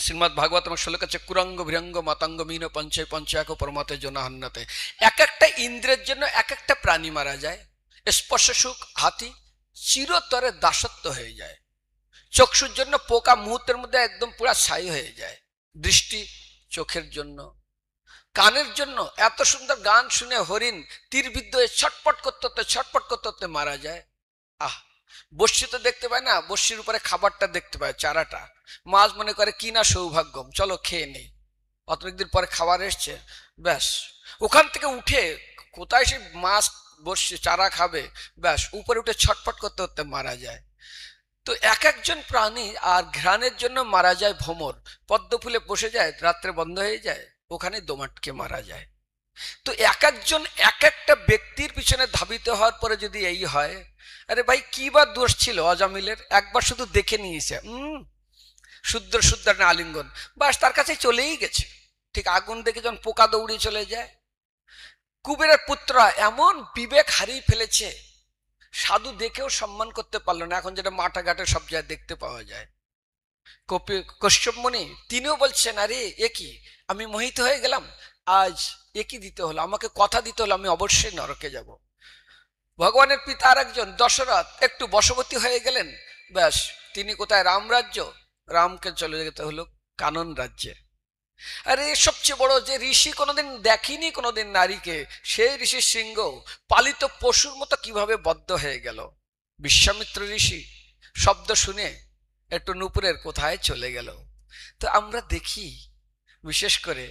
শ্রীমদ্ ভাগবতম শ্লোক আছে, কুরঙ্গ ভিরঙ্গ মাতঙ্গ মিন পঞ্চে পঞ্চাক পরমতে জনাহন্নতে। এক একটা ইন্দ্রের জন্য এক একটা প্রাণী মারা যায়। স্পর্শ সুখ হাতি চিরতরে দাসত্ব হয়ে যায়। চক্ষুর জন্য পোকা মুহূর্তের মধ্যে একদম পুরা ছাই হয়ে যায়। দৃষ্টি চোখের জন্য, কানের জন্য এত সুন্দর গান শুনে হরিণ তীরবিদ্ধ হয়ে ছটপট করতে মারা যায়। আহ, বস্যি তো দেখতে পায় না, বস্যির উপরে খাবারটা দেখতে পায়, চারাটা। মাছ মনে করে কি না সৌভাগ্যম, চলো খেয়ে নেই। অনেকদিন পরে খাবার এসছে, ব্যাস ওখান থেকে উঠে কোথায় সে মাছ বসছে চারা খাবে, ব্যাস উপরে উঠে ছটপট করতে মারা যায়। তো এক একজন প্রাণী, আর ঘ্রাণের জন্য মারা যায় ভ্রমর, পদ্ম ফুলে বসে যায়, রাত্রে বন্ধ হয়ে যায়, ওখানে দোমাটকে মারা যায়। তো এক একজন এক একটা ব্যক্তির পিছনে ধাবিত হওয়ার পরে যদি এই হয়, আরে ভাই কি বা দোষ ছিল অজামিলের? একবার শুধু দেখে নিয়েছে, শুদ্ধ আলিঙ্গন, বাস তার কাছে চলেই গেছে। ঠিক আগুন দেখে যখন পোকা দৌড়িয়ে চলে যায়। কুবেরের পুত্ররা এমন বিবেক হারিয়ে ফেলেছে, সাধু দেখেও সম্মান করতে পারলো না, এখন যেটা মাঠা ঘাটে সব জায়গায় দেখতে পাওয়া যায়। কশ্যপ মুনি তিনিও বলছেন, আরে এ কি, আমি মোহিত হয়ে গেলাম, আজ একই দিতে হলো, আমাকে কথা দিতে হলো, আমি অবশ্যই নরকে যাব। ভগবানের পিতা আর একজন দশরথ একটু বশবর্তী হয়ে গেলেন, ব্যাস তিনি কোথায়, রামরাজ্য, রামকে চলে যেতে হলো কানন রাজ্যে। আরে সবচেয়ে বড় যে ঋষি কোনোদিন দেখিনি কোনোদিন নারীকে, সেই ঋষির সিংহ পালিত পশুর মতো কিভাবে বদ্ধ হয়ে গেল। বিশ্বামিত্র ঋষি শব্দ শুনে একটু নুপুরের কোথায় চলে গেল। তো আমরা দেখি বিশেষ করে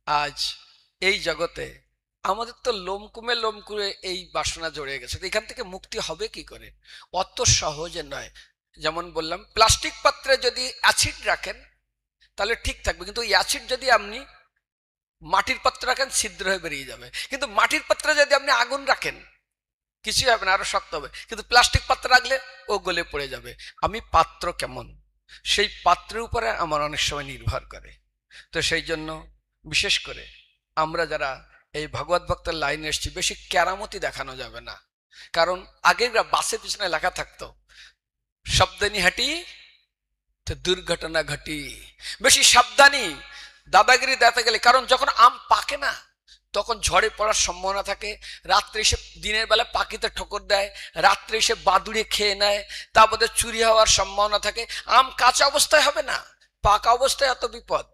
আজ এই জগতে আমাদের তো লোমকুমে এই বাসনা জড়িয়ে গেছে। তো এখান থেকে মুক্তি হবে কি করে? অত সহজে নয়। যেমন বললাম, প্লাস্টিক পাত্রে যদি অ্যাসিড রাখেন তাহলে ঠিক থাকবে, কিন্তু ওই অ্যাসিড যদি আপনি মাটির পাত্রে রাখেন ছিদ্র হয়ে বেরিয়ে যাবে। কিন্তু মাটির পাত্রে যদি আপনি আগুন রাখেন কিছুই হবে না, আরো শক্ত হবে। কিন্তু প্লাস্টিক পাত্র রাখলে ও গলে পড়ে যাবে। আমি পাত্র কেমন, সেই পাত্রের উপরে আমার অনেক সময় নির্ভর করে। তো সেই জন্য বিশেষ করে আমরা যারা এই ভগবত ভক্তের লাইনে এসেছি, বেশি কেরামতি দেখানো যাবে না। কারণ আগে বাসের পিছনে লেখা থাকতো, সাবধানী হাঁটি তো দুর্ঘটনা ঘটি। বেশি সাবধানী, দাদাগিরি দেখাতে গেলে, কারণ যখন আম পাকে না তখন ঝড়ে পড়ার সম্ভাবনা থাকে। রাত্রে এসে দিনের বেলা পাখিতে ঠোকর দেয়, রাত্রে এসে বাদুড়ে খেয়ে নেয়, তারপরে চুরি হওয়ার সম্ভাবনা থাকে। আম কাঁচা অবস্থায় হবে না, পাকা অবস্থায় এত বিপদ।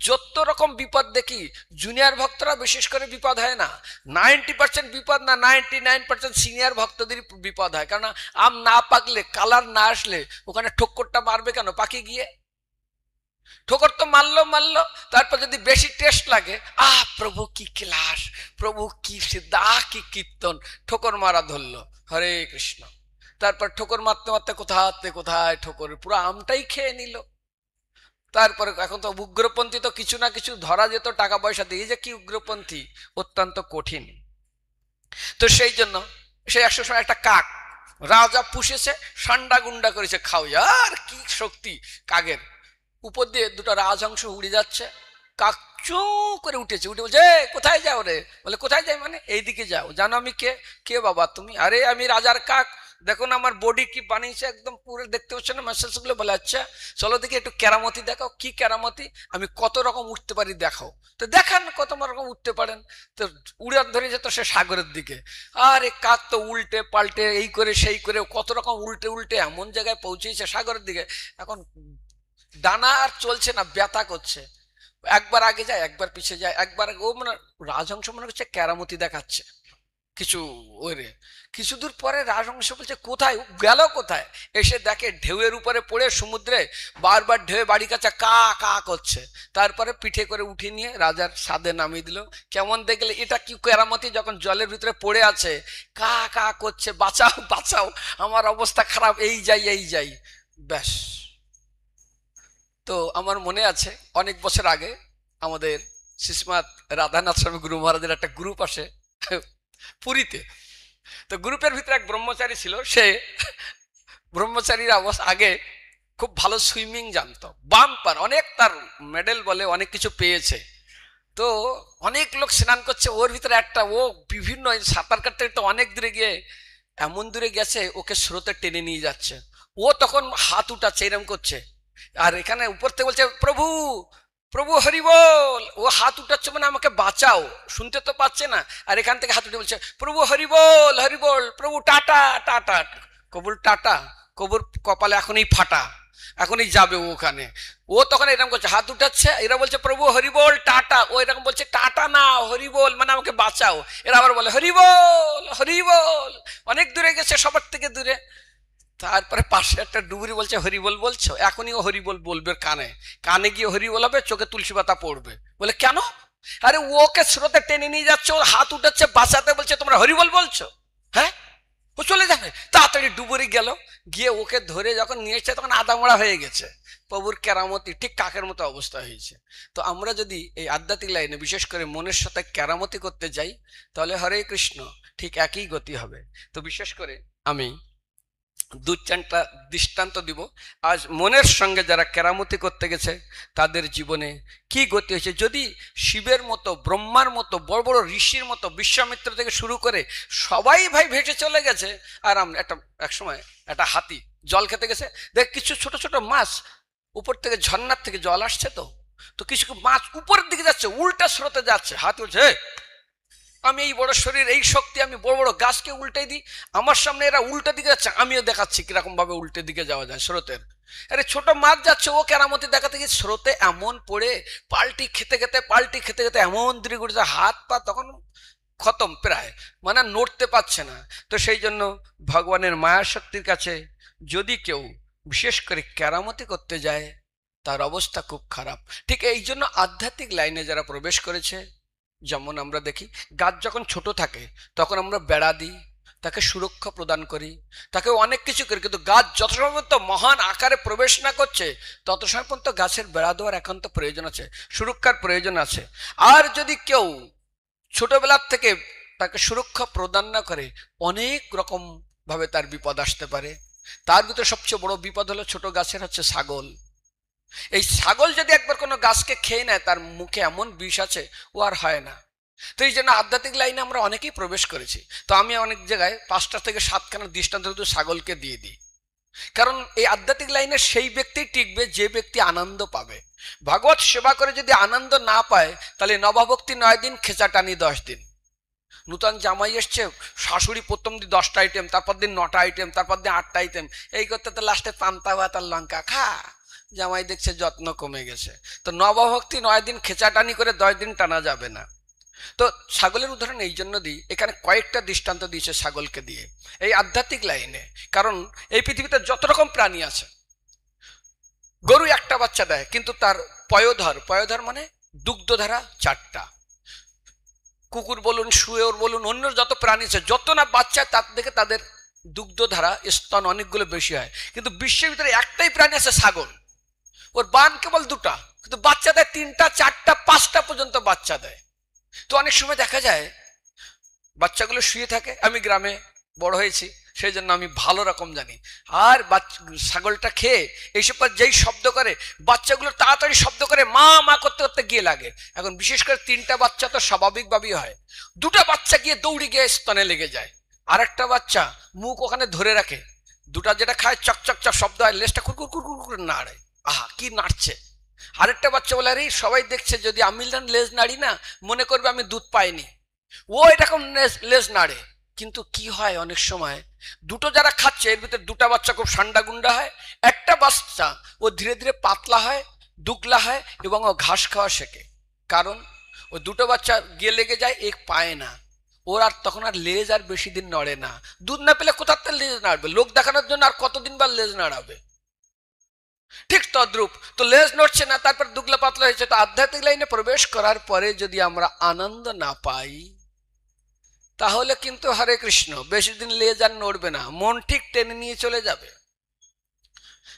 যত রকম বিপদ দেখি, জুনিয়র ভক্তরা বিশেষ করে বিপদ হয় না। 90% বিপদ না, 99% সিনিয়র ভক্তদের বিপদ হয়। কারণ আম না পাকলে, কালার না আসলে ওখানে ঠোক্করটা মারবে কেন? পাখি গিয়ে ঠোকর তো মারলো, তারপর যদি বেশি টেস্ট লাগে, প্রভু কি ক্লাস, প্রভু কি সিদ্ধা, কি কীর্তন, ঠোকর মারা ধরলো, হরে কৃষ্ণ। তারপর ঠোকর মারতে কোথায় ঠোকর, পুরো আমটাই খেয়ে নিল। তারপরে এখন তো উগ্রপন্থী, তো কিছু না কিছু ধরা যেত টাকা পয়সা দিয়ে, যে কি উগ্রপন্থী, অত্যন্ত কঠিন। তো সেই জন্য সে 100 সময় একটা কাক রাজা পুষেছে, সান্ডা গুন্ডা করেছে, খাও, আর কি শক্তি কাকের। উপর দিয়ে দুটো রাজহংস উড়ে যাচ্ছে, কাক চু করে উঠে বলছে, কোথায় যাও রে? বলে কোথায় যাই মানে, এইদিকে যাও। জানো আমি কে? কে বাবা তুমি? আরে আমি রাজার কাক, দেখো না আমার বডি কি বানিয়েছে, একদম পুরো দেখতে পাচ্ছ না মাসেলস গুলো। বলে আচ্ছা চলো দেখি একটু কেরামতি দেখাও। কি কেরামতি? আমি কত রকম উঠতে পারি দেখাও। তো দেখান কত রকম উঠতে পারেন। তো উড়ান ধরে যেত সে সাগরের দিকে। আরে কাক তো উল্টে পাল্টে এই করে সেই করে কত রকম উল্টে এমন জায়গায় পৌঁছেছে সাগরের দিকে, এখন ডানা আর চলছে না, ব্যথা করছে। একবার আগে যায়, একবার পিছিয়ে যায়, একবার ও মানে রাজহংস মনে করছে কেরামতি দেখাচ্ছে কিছু। ওরে কিছু দূর পরে রাজহংস বলছে, কোথায় গেল, কোথায়? এসে দেখে ঢেউয়ের উপরে পড়ে সমুদ্রে বারবার ঢেউ বাড়ি কাছে কা কা করছে। তারপরে পিঠে করে উঠে নিয়ে রাজার সাদে নামিয়ে দিল। কেমন দেখলে এটা কি কেরামতি, যখন জলের ভিতরে পড়ে আছে কা কা করছে, বাঁচাও বাঁচাও, আমার অবস্থা খারাপ, এই যাই। ব্যাস। তো আমার মনে আছে অনেক বছর আগে আমাদের শ্রীস্মাত রাধানাথ স্বামী গুরু মহারাজের একটা গ্রুপ আসে পুরীতে। তো গ্রুপের ভিতরে এক ব্রহ্মচারী ছিল, সে ব্রহ্মচারীর অবস্থা আগে খুব ভালো সুইমিং জানতো, বাম্পার, অনেক তার মেডেল বলে অনেক কিছু পেয়েছে। তো অনেক লোক স্নান করছে, ওর ভিতরে একটা, ও বিভিন্ন সাঁতার কাটতে তো অনেক দূরে গিয়ে এমন দূরে গেছে, ওকে স্রোতে টেনে নিয়ে যাচ্ছে। ও তখন হাত উঠাচ্ছে, এরম করছে, আর এখানে উপর থেকে বলছে প্রভু প্রভু হরি বল, ও হাত উঠাচ্ছে মানে আমাকে বাঁচাও, শুনতে তো পাচ্ছে না। আর এখান থেকে হাত উঠে বলছে প্রভু হরি বল, প্রভু টাটা টাটা। কবুল টাটা, কবুর কপালে এখনই ফাটা, এখনই যাবে ওখানে। ও তখন এরকম করছে, হাত উঠাচ্ছে, এরা বলছে প্রভু হরি বল টাটা, ও এরকম বলছে টাটা না হরি বল মানে আমাকে বাঁচাও। এরা আবার বলে হরি বল, অনেক দূরে গেছে, সবার থেকে দূরে। তারপরে পাশে একটা ডুবুরি বলছে হরিবল বলছো, এখনই ও হরিবল বলবে, কানে কানে গিয়ে হরিবল হবে, চোখে তুলসী পাতা পড়বে। বলে কেন? আরে ওকে স্রোতে টেনে নিয়ে যাচ্ছে, ওর হাত উঠাচ্ছে বাঁচাতে, বলছে তোমরা হরিবল বলছো, হ্যাঁ ও চলে যাবে। তাড়াতাড়ি ডুবুরি গেল, গিয়ে ওকে ধরে যখন নিয়ে এসছে তখন আদামোড়া হয়ে গেছে। প্রভুর কেরামতি ঠিক কাকের মতো অবস্থা হয়েছে। তো আমরা যদি এই আধ্যাত্মিক লাইনে বিশেষ করে মনের সাথে কেরামতি করতে যাই, তাহলে হরে কৃষ্ণ ঠিক একই গতি হবে। তো বিশেষ করে আমি দু চারটা দৃষ্টান্ত দিব। আজ মনের সঙ্গে যারা কেরামতি করতে গেছে তাদের জীবনে কি গতি হয়েছে। যদি শিবের মতো, ব্রহ্মার মতো, বড় বড় ঋষির মতো, বিশ্বামিত্র থেকে শুরু করে সবাই ভাই ভেসে চলে গেছে, আর আমরা এক সময় একটা হাতি জল খেতে গেছে, দেখ কিছু ছোট ছোট মাছ উপর থেকে ঝর্ণার থেকে জল আসছে, তো কিছু মাছ উপরের দিকে যাচ্ছে, উল্টা স্রোতে যাচ্ছে। হাতি বলছে আমি এই বড় শরীর, এই শক্তি, আমি বড় বড় গাছকে উল্টে দিই, আমার সামনে এরা উল্টো দিকে যাচ্ছে, আমিও দেখাচ্ছি কিরকম ভাবে উল্টে দিকে যাওয়া যায় স্রোতের। আরে ছোট মাছ যাচ্ছে, ও কেরামতি দেখাতে গিয়ে স্রোতে এমন পড়ে পাল্টি খেতে খেতে এমন দূরে ঘুরেছে, হাত পা তখন খতম প্রায়, মানে নড়তে পারছে না। তো সেই জন্য ভগবানের মায়া শক্তির কাছে যদি কেউ বিশেষ করে কেরামতি করতে যায় তার অবস্থা খুব খারাপ। ঠিক এই জন্য আধ্যাত্মিক লাইনে যারা প্রবেশ করেছে, যেমন আমরা দেখি গাছ যখন ছোট থাকে তখন আমরা বেড়া দিই, তাকে সুরক্ষা প্রদান করি, তাকে অনেক কিছু করি, কিন্তু গাছ যত সময় পর্যন্ত মহান আকারে প্রবেশ না করছে তত সময় পর্যন্ত গাছের বেড়া দেওয়ার একান্ত প্রয়োজন আছে, সুরক্ষার প্রয়োজন আছে। আর যদি কেউ ছোটবেলার থেকে তাকে সুরক্ষা প্রদান না করে, অনেক রকম ভাবে তার বিপদ আসতে পারে। তার ভিতরে সবচেয়ে বড় বিপদ হলো ছোট গাছের হচ্ছে ছাগল। এই ছাগল যদি একবার কোনো গাছকে খেয়ে নেয়, তার মুখে এমন বিষ আছে, ও আর হয় না। তো এই জন্য আধ্যাত্মিক লাইনে আমরা অনেকেই প্রবেশ করেছি। তো আমি অনেক জায়গায় 5টা থেকে 7খানা দৃষ্টান্ত শুধু ছাগলকে দিয়ে দিই, কারণ এই আধ্যাত্মিক লাইনে সেই ব্যক্তি টিকবে যে ব্যক্তি আনন্দ পাবে। ভগবত সেবা করে যদি আনন্দ না পায়, তাহলে নবভক্তি 9 দিন, খেচাটানি 10 দিন। নূতন জামাই এসছে, শাশুড়ি প্রথম দিন 10টা আইটেম, তারপর দিন 9টা আইটেম, তারপর দিন 8টা আইটেম, এই করতে তো লাস্টে পান্তা ভাত আর লঙ্কা খা। জামাই দেখছে যত্ন কমে গেছে। তো নবভক্তি 9 দিন খেচাটানি করে 10 দিন টানা যাবে না। তো ছাগলের উদাহরণ এই জন্য দিই, এখানে কয়েকটা দৃষ্টান্ত দিয়েছে ছাগলকে দিয়ে এই আধ্যাত্মিক লাইনে। কারণ এই পৃথিবীতে যত রকম প্রাণী আছে, গরু একটা বাচ্চা দেয় কিন্তু তার পয়োধর মানে দুগ্ধধারা 4টা, কুকুর বলুন, শুয়োর বলুন, অন্য যত প্রাণী আছে, যত না বাচ্চা তার থেকে তাদের দুগ্ধধারা স্তন অনেকগুলো বেশি হয়। কিন্তু বিশ্বের ভিতরে একটাই প্রাণী আছে ছাগল, ওর বান কেবল 2টা, কিন্তু বাচ্চা দেয় 3টা 4টা 5টা পর্যন্ত বাচ্চা দেয়। তো অনেক সময় দেখা যায় বাচ্চাগুলো শুয়ে থাকে। আমি গ্রামে বড় হয়েছি, সেই জন্য আমি ভালো রকম জানি। আর ছাগলটা খেয়ে এইসব যেই শব্দ করে, বাচ্চাগুলো তাড়াতাড়ি শব্দ করে মা মা করতে করতে গিয়ে লাগে। এখন বিশেষ করে 3টা বাচ্চা তো স্বাভাবিকভাবেই হয়, 2টা বাচ্চা গিয়ে দৌড়ে গিয়ে স্তনে লেগে যায়, আর একটা বাচ্চা মুখ ওখানে ধরে রাখে। 2টা যেটা খায় চক চক চক শব্দ হয়, লেজটা কুরকুর কুরকুর করে নাড়ে, আহা কি নাড়ছে। আরেকটা বাচ্চা বলে আরে সবাই দেখছে, যদি আমি লেজ নাড়ি না মনে করবে আমি দুধ পাইনি, ও এরকম লেজ নাড়ে। কিন্তু কি হয় অনেক সময় 2টো যারা খাচ্ছে এর ভিতরে 2টা বাচ্চা খুব ঠান্ডা গুন্ডা হয়, একটা বাচ্চা ও ধীরে ধীরে পাতলা হয়, দুগলা হয় এবং ও ঘাস খাওয়া শেখে। কারণ ওই 2টো বাচ্চা গিয়ে লেগে যায়, এক পায় না, ওর আর তখন আর লেজ আর বেশি দিন নড়ে না। দুধ না পেলে কোথার থেকে লেজ নাড়বে, লোক দেখানোর জন্য আর কতদিন বা লেজ নাড়াবে। ঠিক তদ্রূপ, তো লেজ নড়ছে না, তারপর দুগলা পাতলা হয়েছে। তো আধ্যাত্মিক লাইনে প্রবেশ করার পরে যদি আমরা আনন্দ না পাই, তাহলে কিন্তু হরে কৃষ্ণ বেশি দিন লেজ আর নড়বে না, মন ঠিক টেনে নিয়ে চলে যাবে।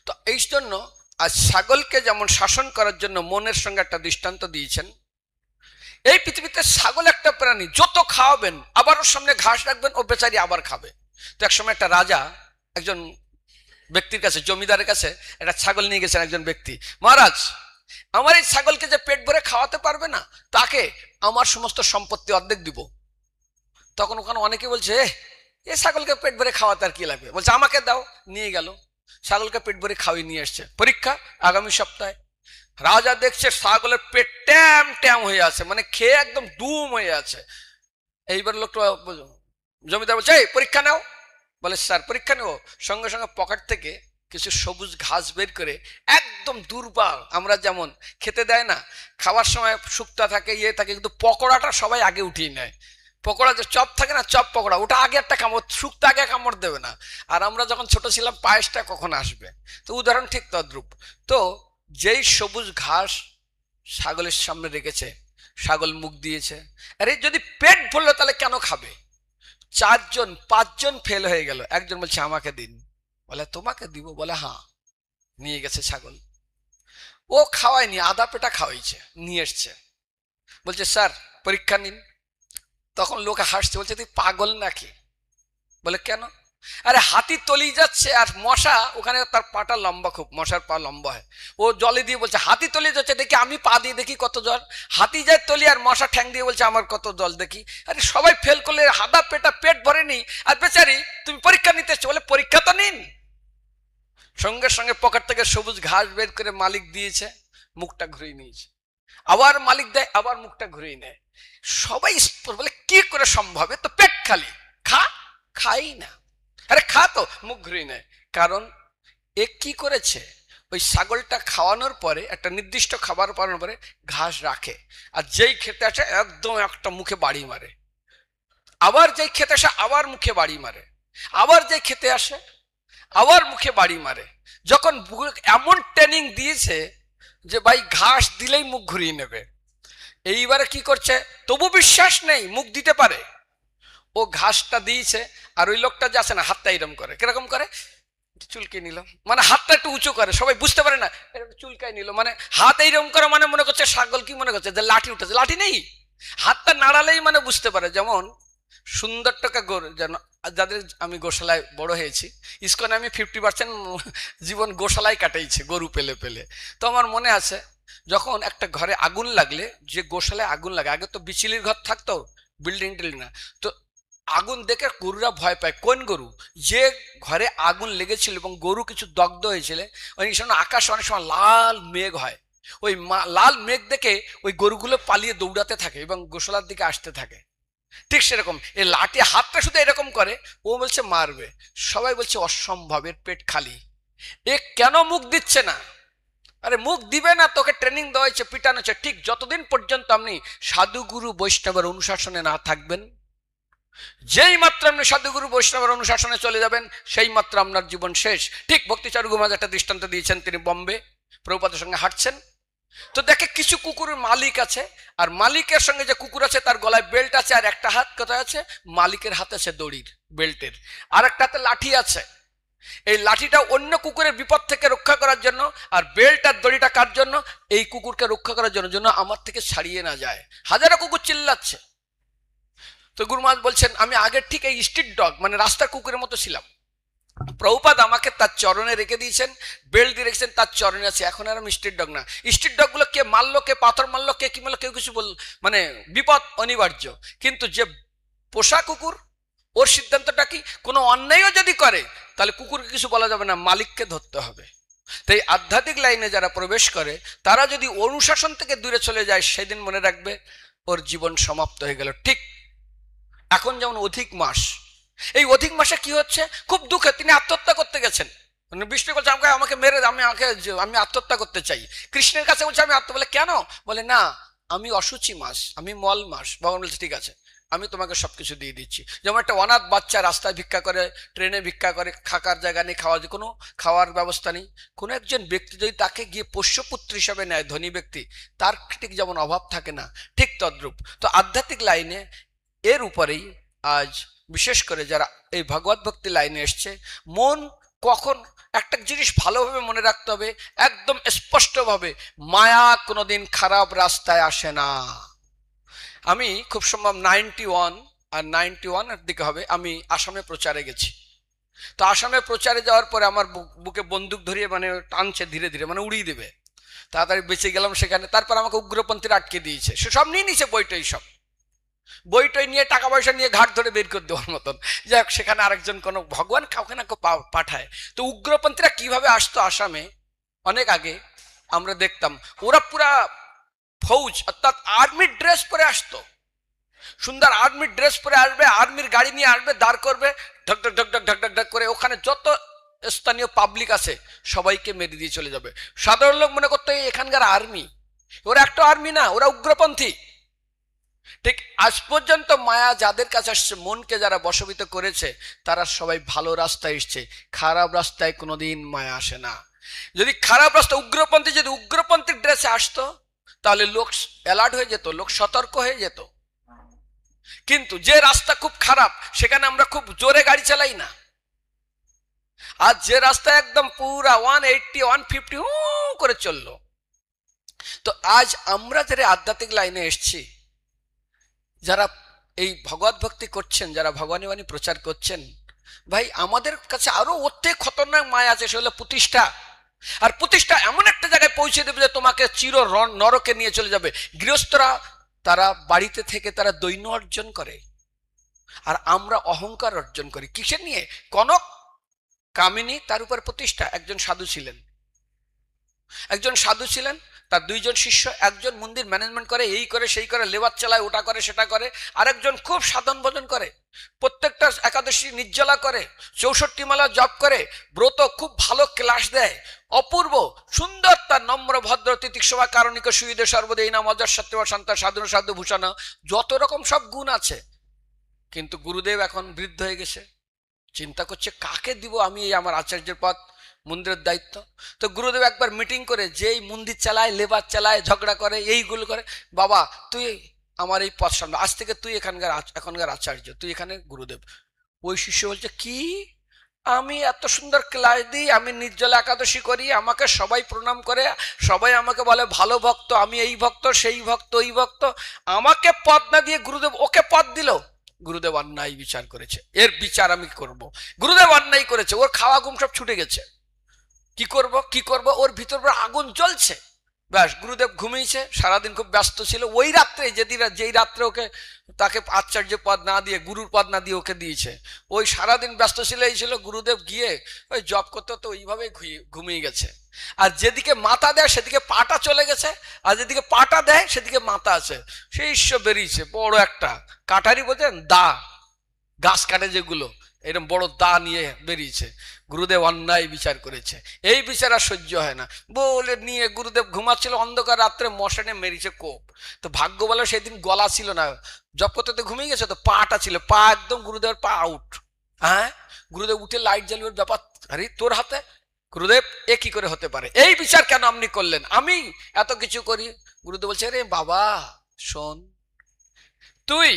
তো এই জন্য আজ ছাগলকে যেমন শাসন করার জন্য মনের সঙ্গে একটা দৃষ্টান্ত দিয়েছেন। এই পৃথিবীতে ছাগল একটা প্রাণী, যত খাওয়াবেন আবার ওর সামনে ঘাস রাখবেন, ও বেচারি আবার খাবে। তো একসময় একটা রাজা একজন ব্যক্তির কাছে, জমিদারের কাছে একটা ছাগল নিয়ে গেছেন একজন ব্যক্তি। মহারাজ, আমার এই ছাগলকে যে পেট ভরে খাওয়াতে পারবে না, তাকে আমার সমস্ত সম্পত্তি অর্ধেক দিব। তখন ওখানে অনেকে বলছে এ ছাগলকে পেট ভরে খাওয়াতে আর কি লাগবে, বলছে আমাকে দাও। নিয়ে গেল, ছাগলকে পেট ভরে খাওয়িয়ে নিয়ে এসছে। পরীক্ষা আগামী সপ্তাহে। রাজা দেখছে ছাগলের পেট ট্যাম ট্যাম হয়ে আছে, মানে খেয়ে একদম ডুম হয়ে আছে। এইবার লোকটা জমিদার বলছে, এই পরীক্ষা নাও। বলে স্যার পরীক্ষা নেব? সঙ্গে সঙ্গে পকেট থেকে কিছু সবুজ ঘাস বের করে, একদম দুর্বল, আমরা যেমন খেতে দেয় না, খাওয়ার সময় শুক্তা থাকে, ইয়ে থাকে, কিন্তু পকোড়াটা সবাই আগে উঠিয়ে নেয়। পকোড়া যে চপ থাকে না, চপ পকোড়া, ওটা আগে একটা কামড়, শুক্তা আগে কামড় দেবে না। আর আমরা যখন ছোট ছিলাম পায়েসটা কখন আসবে, তো উদাহরণ ঠিক তদ্রূপ। তো যেই সবুজ ঘাস ছাগলের সামনে রেখেছে, ছাগল মুখ দিয়েছে। আরে যদি পেট ভরলো তাহলে কেন খাবে? 5জন ফেল হয়ে গেল। একজন বলছে আমাকে দিন। বলে তোমাকে দিব? বলে হ্যাঁ। নিয়ে গেছে ছাগল। ও খাওয়ায়নি, আধা পেটা খাওয়াইছে, নিয়ে এসছে। বলছে স্যার পরীক্ষা নিন। তখন লোক হাসছে, বলছে তুই পাগল নাকি? বলে কেন? আরে হাতি তলিয়ে যাচ্ছে আর মশা ওখানে, তার পাটা লম্বা, খুব মশার পা লম্বা হয়। ও জলে দিয়ে বলছে হাতি তলিয়ে যাচ্ছে, দেখি আমি পা দিয়ে দেখি কত জল। হাতি যায় তলি আর মশা ঠ্যাং দিয়ে বলছে আমার কত জল দেখি। আরে সবাই ফেল করলে, হাদা পেটা পেট ভরেনি, আর বেচারি তুমি পরীক্ষা নিতে এসছো। বলে পরীক্ষা তো নিন। সঙ্গে সঙ্গে পকেট থেকে সবুজ ঘাস বের করে মালিক দিয়েছে, মুখটা ঘুরিয়ে নিয়েছে। আবার মালিক দেয়, আবার মুখটা ঘুরিয়ে নেয়। সবাই বলে কি করে সম্ভব? তো পেট খালি, খাই না। আরে খা তো, মুখ ঘুরিয়ে নেয়। কারণ এ কি করেছে, ওই ছাগলটা খাওয়ানোর পরে, একটা নির্দিষ্ট খাবার পাওয়ানোর পরে ঘাস রাখে, আর যেই খেতে আসে একদম একটা মুখে বাড়ি মারে, আবার যেই খেতে আসে আবার মুখে বাড়ি মারে, আবার যেই খেতে আসে আবার মুখে বাড়ি মারে। যখন এমন ট্রেনিং দিয়েছে যে ভাই ঘাস দিলেই মুখ ঘুরিয়ে নেবে, এইবারে কি করছে, তবু বিশ্বাস নেই মুখ দিতে পারে। ও ঘাসটা দিয়েছে, আর ওই লোকটা যে আছে না, হাতটা এরকম করে, কিরকম করে, চুলকে নিল, মানে হাতটা একটু উঁচু করে, সবাই বুঝতে পারে না, চুলকায় নিল, মানে হাত এইরকম করে, মানে মনে করছে ছাগল কি মনে করছে যে লাঠি উঠেছে, লাঠি নেই, হাতটা নাড়ালেই মানে বুঝতে পারে। যেমন সুন্দর টাকা গরু, যেন যাদের, আমি গোশালায় বড় হয়েছি, ইস্কনে আমি 50% জীবন গোশালায় কাটাইছি, গরু পেলে পেলে। তো আমার মনে আছে, যখন একটা ঘরে আগুন লাগলে, যে গোশালায় আগুন লাগে, আগে তো বিচিলির ঘর থাকতো, বিল্ডিং টিল্ডিং না, তো আগুন দেখে গরুরা ভয় পায়। কোন গরু? যে ঘরে আগুন লেগেছিল এবং গরু কিছু দগ্ধ হয়েছিল, অনেক সময় আকাশ অনেক সময় লাল মেঘ হয়, ওই লাল মেঘ দেখে ওই গরুগুলো পালিয়ে দৌড়াতে থাকে এবং গোশালার দিকে আসতে থাকে। ঠিক সেরকম এই লাঠি, হাতটা শুধু এরকম করে, ও বলছে মারবে, সবাই বলছে অসম্ভব, এর পেট খালি, এ কেন মুখ দিচ্ছে না? আরে মুখ দিবে না, তোকে ট্রেনিং দেওয়া হয়েছে, পিটানো হচ্ছে। ঠিক যতদিন পর্যন্ত আপনি সাধুগুরু বৈষ্ণবের অনুশাসনে না থাকবেন, যেই মাত্র আপনি সাধুগুরু বৈষ্ণবের অনুশাসনে চলে যাবেন, সেই মাত্র আপনার জীবন শেষ। ঠিক ভক্তিচারু গুরু মহারাজ একটা দৃষ্টান্ত দিয়েছেন, তিনি বোম্বে প্রভুপাদের সঙ্গে হাঁটছেন, তো দেখে কিছু কুকুরের মালিক আছে, আর মালিকের সঙ্গে যে কুকুর আছে তার গলায় বেল্ট আছে, আর একটা হাত কোথায় আছে, মালিকের হাতে আছে দড়ির, বেল্টের, আর একটা হাতে লাঠি আছে। এই লাঠিটা অন্য কুকুরের বিপদ থেকে রক্ষা করার জন্য, আর বেল্ট আর দড়িটা কার জন্য? এই কুকুরকে রক্ষা করার জন্য, যেন আমার থেকে ছাড়িয়ে না যায়। হাজারো কুকুর চিল্লাচ্ছে। তো গুরু মহারাজ বলছেন, আমি আগে ঠিক এই স্ট্রিট ডগ, মানে রাস্তার কুকুরের মতো ছিলাম। প্রভুপাদ আমাকে তার চরণে রেখে দিয়েছেন, বেল্ট দিয়ে রেখেছেন, তার চরণে আছে। এখন আর আমি স্ট্রিট ডগ না। স্ট্রিট ডগ গুলো কে মারলো, কে পাথর মারলো, কে কি মারলো, কেউ কিছু বলল, মানে বিপদ অনিবার্য। কিন্তু যে পোষা কুকুর, ওর সিদ্ধান্তটা কি, কোনো অন্যায়ও যদি করে তাহলে কুকুরকে কিছু বলা যাবে না, মালিককে ধরতে হবে। তাই আধ্যাত্মিক লাইনে যারা প্রবেশ করে, তারা যদি অনুশাসন থেকে দূরে চলে যায়, সেদিন মনে রাখবে ওর জীবন সমাপ্ত হয়ে গেল। ঠিক এখন যেমন অধিক মাস, এই অধিক মাসে কি হচ্ছে, খুব দুঃখে তিনি আত্মহত্যা করতে গেছেন। বিষ্ণু বলছে আমাকে মেরে, আমি আত্মহত্যা করতে চাই। কৃষ্ণের কাছে বলছে আমি বলে কেন? বলে না, আমি অসুচি মাস, আমি মল মাস। ভগবান বলছে ঠিক আছে, আমি তোমাকে সবকিছু দিয়ে দিচ্ছি। যেমন একটা অনাথ বাচ্চা রাস্তায় ভিক্ষা করে, ট্রেনে ভিক্ষা করে, থাকার জায়গা নেই, কোনো খাওয়ার ব্যবস্থা নেই, কোনো একজন ব্যক্তি যদি তাকে গিয়ে পোষ্যপুত্র হিসাবে নেয়, ধনী ব্যক্তি, তার ঠিক যেমন অভাব থাকে না, ঠিক তদ্রূপ। তো আধ্যাত্মিক লাইনে এর উপরেই আজ বিশেষ করে যারা এই ভগবত ভক্তি লাইনে এসছে, মন কখন একটা জিনিস ভালোভাবে মনে রাখতে হবে, একদম স্পষ্টভাবে, মায়া কোনোদিন খারাপ রাস্তায় আসে না। আমি খুব সম্ভব 91 এর দিকে হবে, আমি আসামে প্রচারে গেছি। তো আসামে প্রচারে যাওয়ার পরে আমার বুকে বন্দুক ধরিয়ে মানে টানছে ধীরে ধীরে, মানে উড়িয়ে দেবে। তাড়াতাড়ি বেঁচে গেলাম সেখানে। তারপর আমাকে উগ্রপন্থীরা আটকে দিয়েছে, সে সব নিয়ে নিছে, বইটা সব। বইটই নিয়ে টাকা পয়সা নিয়ে ঘাট ধরে বের করে দেওয়ার মতন। যাই হোক, সেখানে আরেকজন কোনো ভগবান কাউকে না পাঠায়। তো উগ্রপন্থীরা কিভাবে আসতো আসামে, অনেক আগে আমরা দেখতাম ওরা পুরা ফৌজ অর্থাৎ আর্মির ড্রেস পরে আসতো, সুন্দর আর্মির ড্রেস পরে আসবে, আর্মির গাড়ি নিয়ে আসবে, দাঁড় করবে, ঢক ঢক ঢক ঢক ঢক ঢক ঢক করে ওখানে যত স্থানীয় পাবলিক আছে সবাইকে মেরে দিয়ে চলে যাবে। সাধারণ লোক মনে করতো এখানকার আর্মি, ওরা একটা আর্মি না, ওরা উগ্রপন্থী। ঠিক আজ পর্যন্ত মায়া যাদের কাছে আসছে, মনকে যারা বশীভূত করেছে, তারা সবাই ভালো রাস্তায় এসছে, খারাপ রাস্তায় কোনোদিন মায়া আসে না। যদি খারাপ রাস্তা উগ্রপন্থী, যদি উগ্রপন্থীর ড্রেসে আসতো তাহলে লোক অ্যালার্ট হয়ে যেত, লোক সতর্ক হয়ে যেত। কিন্তু যে রাস্তা খুব খারাপ সেখানে আমরা খুব জোরে গাড়ি চালাই না, আর যে রাস্তা একদম পুরা 180 150 করে চললো। তো আজ আমরা যারা আধ্যাত্মিক লাইনে এসছি, যারা এই ভগবত ভক্তি করছেন, যারা ভগবানী বাণী প্রচার করছেন, ভাই আমাদের কাছে আরো অত্যে খতরনাক মায়া আছে, সে হলো প্রতিষ্ঠা। আর প্রতিষ্ঠা এমন একটা জায়গায় পৌঁছে দেবে যে তোমাকে চির নরকে নিয়ে চলে যাবে। গৃহস্থরা তারা বাড়িতে থেকে তারা দৈন্য অর্জন করে, আর আমরা অহংকার অর্জন করি। কিসের নিয়ে? কনক কামিনী, তার উপর প্রতিষ্ঠা। একজন সাধু ছিলেন, তার দুইজন শিষ্য, একজন মন্দির ম্যানেজমেন্ট করে, এই করে সেই করে, লেবার চালায়, ওটা করে সেটা করে, আরেকজন খুব সাধন ভজন করে, প্রত্যেকটা একাদশী নির্জলা করে, 64 মালা জপ করে, ব্রত খুব ভালো ক্লাস দেয়, অপূর্ব সুন্দর, তার নম্র ভদ্র তিতিক্ষমা কারণিক সুবিধে সর্বদা এই নাম অজর সত্য শান্ত সাধুন সাধু ভূষণ, যত রকম সব গুণ আছে। কিন্তু গুরুদেব এখন বৃদ্ধ হয়ে গেছে, চিন্তা করছে কাকে দিব আমি এই আমার আচার্যের পদ, মন্দিরের দায়িত্ব। তো গুরুদেব একবার মিটিং করে, যেই মন্দির চালায়, লেবার চালায়, ঝগড়া করে, এইগুলো করে, বাবা তুই আমার এই পদ সামনে, আজ থেকে তুই এখনকার আচার্য, তুই এখানে গুরুদেব। ওই শিষ্য বলছে, কি আমি এত সুন্দর ক্লাস দিই, আমি নির্জলা একাদশী করি, আমাকে সবাই প্রণাম করে, সবাই আমাকে বলে ভালো ভক্ত, আমি এই ভক্ত সেই ভক্ত ওই ভক্ত, আমাকে পদ না দিয়ে গুরুদেব ওকে পদ দিল। গুরুদেব অন্যায় বিচার করেছে, এর বিচার আমি করব। গুরুদেব অন্যায় করেছে, ওর খাওয়া ঘুম সব ছুটে গেছে, কি করব, ওর ভিতর আগুন জ্বলছে। ব্যাস, গুরুদেব ঘুমিয়েছে, সারাদিন খুব ব্যস্ত ছিল। ওই রাত্রে যেই রাত্রে ওকে তাকে আচার্য পদ না দিয়ে, গুরুর পদ না দিয়ে ওকে দিয়েছে, ওই সারাদিন ব্যস্ত ছিল, এই ছিল। গুরুদেব গিয়ে ওই জপ করতে তো ওইভাবেই ঘুমিয়ে গেছে। আর যেদিকে মাথা দেয় সেদিকে পাটা চলে গেছে, আর যেদিকে পাটা দেয় সেদিকে মাথা আছে। সেই ঈশ্বর বেরিয়েছে বড় একটা কাটারি, বোঝেন দা, গাছ কাটে যেগুলো, এরকম বড় দা নিয়ে বেরিয়েছে। গুরুদেব অন্যায় বিচার করেছে, এই বিচার আর সহ্য হয় না বলে নিয়ে গুরুদেব ঘুমাচ্ছিল, অন্ধকার রাত্রে মশানে মেরেছে কোপ। তো ভাগ্য বলে সেদিন গলা ছিল না, জপ করতে ঘুমিয়ে গেছে, তো পাটা ছিল, পা একদম গুরুদেবের পা আউট। হ্যাঁ, গুরুদেব উঠে লাইট জ্বালিয়ে, ব্যাপার, আরে তোর হাতে? গুরুদেব এ কি করে হতে পারে, এই বিচার কেন আপনি করলেন, আমি এত কিছু করি। গুরুদেব বলছে, রে বাবা শোন, তুই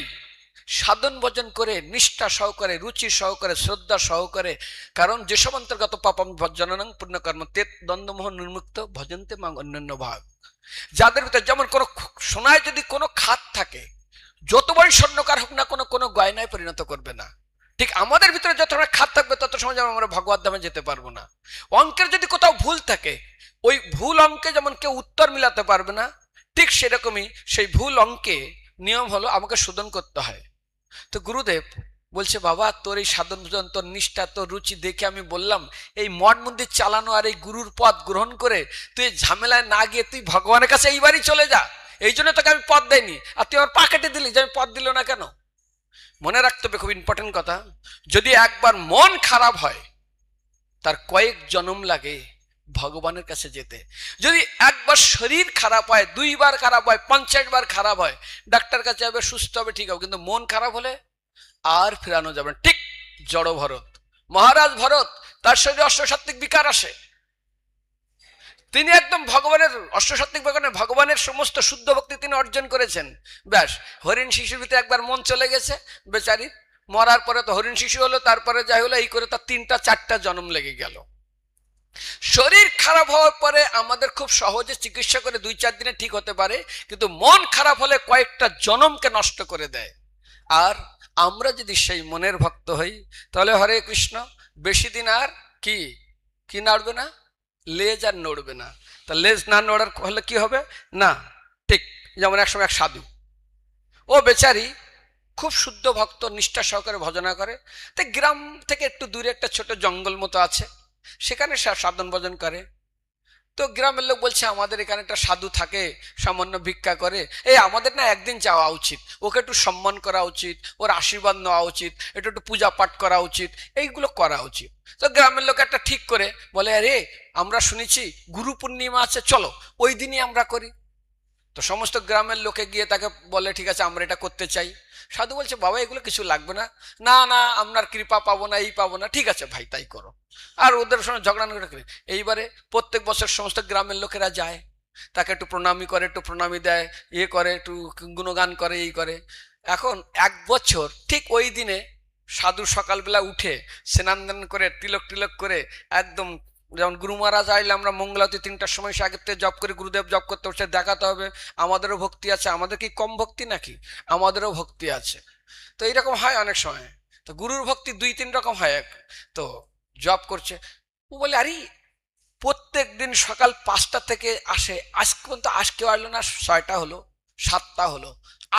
সাধন ভজন করে, নিষ্ঠা সহকারে, রুচি সহকারে, শ্রদ্ধা সহকারে, কারণ যেসব অন্তর্গত পাপম ভজনং পুণ্যকর্ম তে দ্বন্দ্বমোহ নির্মুক্ত ভজন্তে মাং অন্যান্য ভাগ, যাদের ভিতরে যেমন কোনো সোনায় যদি কোনো খাত থাকে, যতবারই স্বর্ণকার হোক না কোনো গয়নায় পরিণত করবে না। ঠিক আমাদের ভিতরে যত সময় খাত থাকবে তত সময় যেমন আমরা ভগবত ধামে যেতে পারবো না। অঙ্কের যদি কোথাও ভুল থাকে, ওই ভুল অঙ্কে যেমন কেউ উত্তর মিলাতে পারবে না, ঠিক সেরকমই সেই ভুল অঙ্কে নিয়ম হলো আমাকে শোধন করতে হয়। তো গুরুদেব বলছে, বাবা তোর এই সাধন ভজন, তোর নিষ্ঠা, তোর রুচি দেখে আমি বললাম এই মঠ মন্দির চালানো আর এই গুরুর পদ গ্রহণ করে তুই ঝামেলায় না গিয়ে তুই ভগবানের কাছে এইবারই চলে যা, এই জন্য তোকে আমি পদ দেয়নি। আর তুই আমার পা কেটে দিলি, যে আমি পদ দিল না কেন? মনে রাখতে হবে, খুব ইম্পর্টেন্ট কথা, যদি একবার মন খারাপ হয় তার কয়েক জন্ম লাগে ভগবানের কাছে যেতে। যদি একবার শরীর খারাপ হয়, 2 বার খারাপ হয়, 50 বার খারাপ হয়, ডাক্তার কাছে যাবে, সুস্থ হবে, ঠিক হবে, কিন্তু মন খারাপ হলে আর ফেরানো যাবে না। ঠিক জড় ভরত, মহারাজ ভরত, তার শরীরে অষ্টসাত্ত্বিক বিকার আসে, তিনি একদম ভগবানের অষ্টসাত্ত্বিক বিকারে ভগবানের সমস্ত শুদ্ধ ভক্তি তিনি অর্জন করেছেন। ব্যাস, হরিণ শিশুর ভিতরে একবার মন চলে গেছে বেচারি, মরার পরে তো হরিণ শিশু হলো, তারপরে যাই হলো, এই করে তার 3টা 4টা জন্ম লেগে গেল। শরীর খারাপ হওয়ার পরে আমাদের খুব সহজে চিকিৎসা করে 2-4 দিনে ঠিক হতে পারে, কিন্তু মন খারাপ হলে কয়েকটা জন্মকে নষ্ট করে দেয়। আর আমরা যদি সেই মনের ভক্ত হই তাহলে হরে কৃষ্ণ, বেশি দিন আর কি নাড়বে না, লেজ আর নড়বে না। তা লেজ না নড়ার হলে কি হবে না, ঠিক যেমন একসময় এক সাধু, ও বেচারি খুব শুদ্ধ ভক্ত, নিষ্ঠা সহকারে ভজনা করে। তাই গ্রাম থেকে একটু দূরে একটা ছোট জঙ্গল মতো আছে, সেখানে সাধন ভজন করে। তো গ্রামের লোক বলছে আমাদের এখানে একটা সাধু থাকে, সামান্য ভিক্ষা করে, এই আমাদের না একদিন যাওয়া উচিত, ওকে একটু সম্মান করা উচিত, ওর আশীর্বাদ নেওয়া উচিত, একটু পূজা পাঠ করা উচিত, এইগুলো করা উচিত। তো গ্রামের লোক একটা ঠিক করে বলে, আরে আমরা শুনেছি গুরু পূর্ণিমা আছে, চলো ওই দিনই আমরা করি। তো সমস্ত গ্রামের লোকে গিয়ে তাকে বলে, ঠিক আছে আমরা এটা করতে চাই। সাধু বলছে, বাবা এগুলো কিছু লাগবে না, না না আপনার কৃপা পাবো না, এই পাবো না, ঠিক আছে ভাই তাই করো। আর ওদের সঙ্গে ঝগড়া করে এইবারে প্রত্যেক বছর সমস্ত গ্রামের লোকেরা যায়, তাকে একটু প্রণামী করে, একটু প্রণামী দেয়, ইয়ে করে, একটু গুণগান করে, এই করে। এখন এক বছর ঠিক ওই দিনে সাধু সকালবেলা উঠে স্নান দান করে তিলক টিলক করে একদম, যেমন গুরু মহারাজ আইলে আমরা মঙ্গলাতে 3টার সময় সে আগের থেকে জপ করে, গুরুদেব জপ করতে বসে, দেখাতে হবে আমাদেরও ভক্তি আছে, আমাদের কি কম ভক্তি নাকি, আমাদেরও ভক্তি আছে। তো এইরকম হয় অনেক সময়। তো গুরুর ভক্তি 2-3 রকম হয়। তো জব করছে, ও বলে আরে প্রত্যেক দিন সকাল 5টা থেকে আসে, আজ পর্যন্ত কেউ আসলো না, 6টা হলো, 7টা হলো,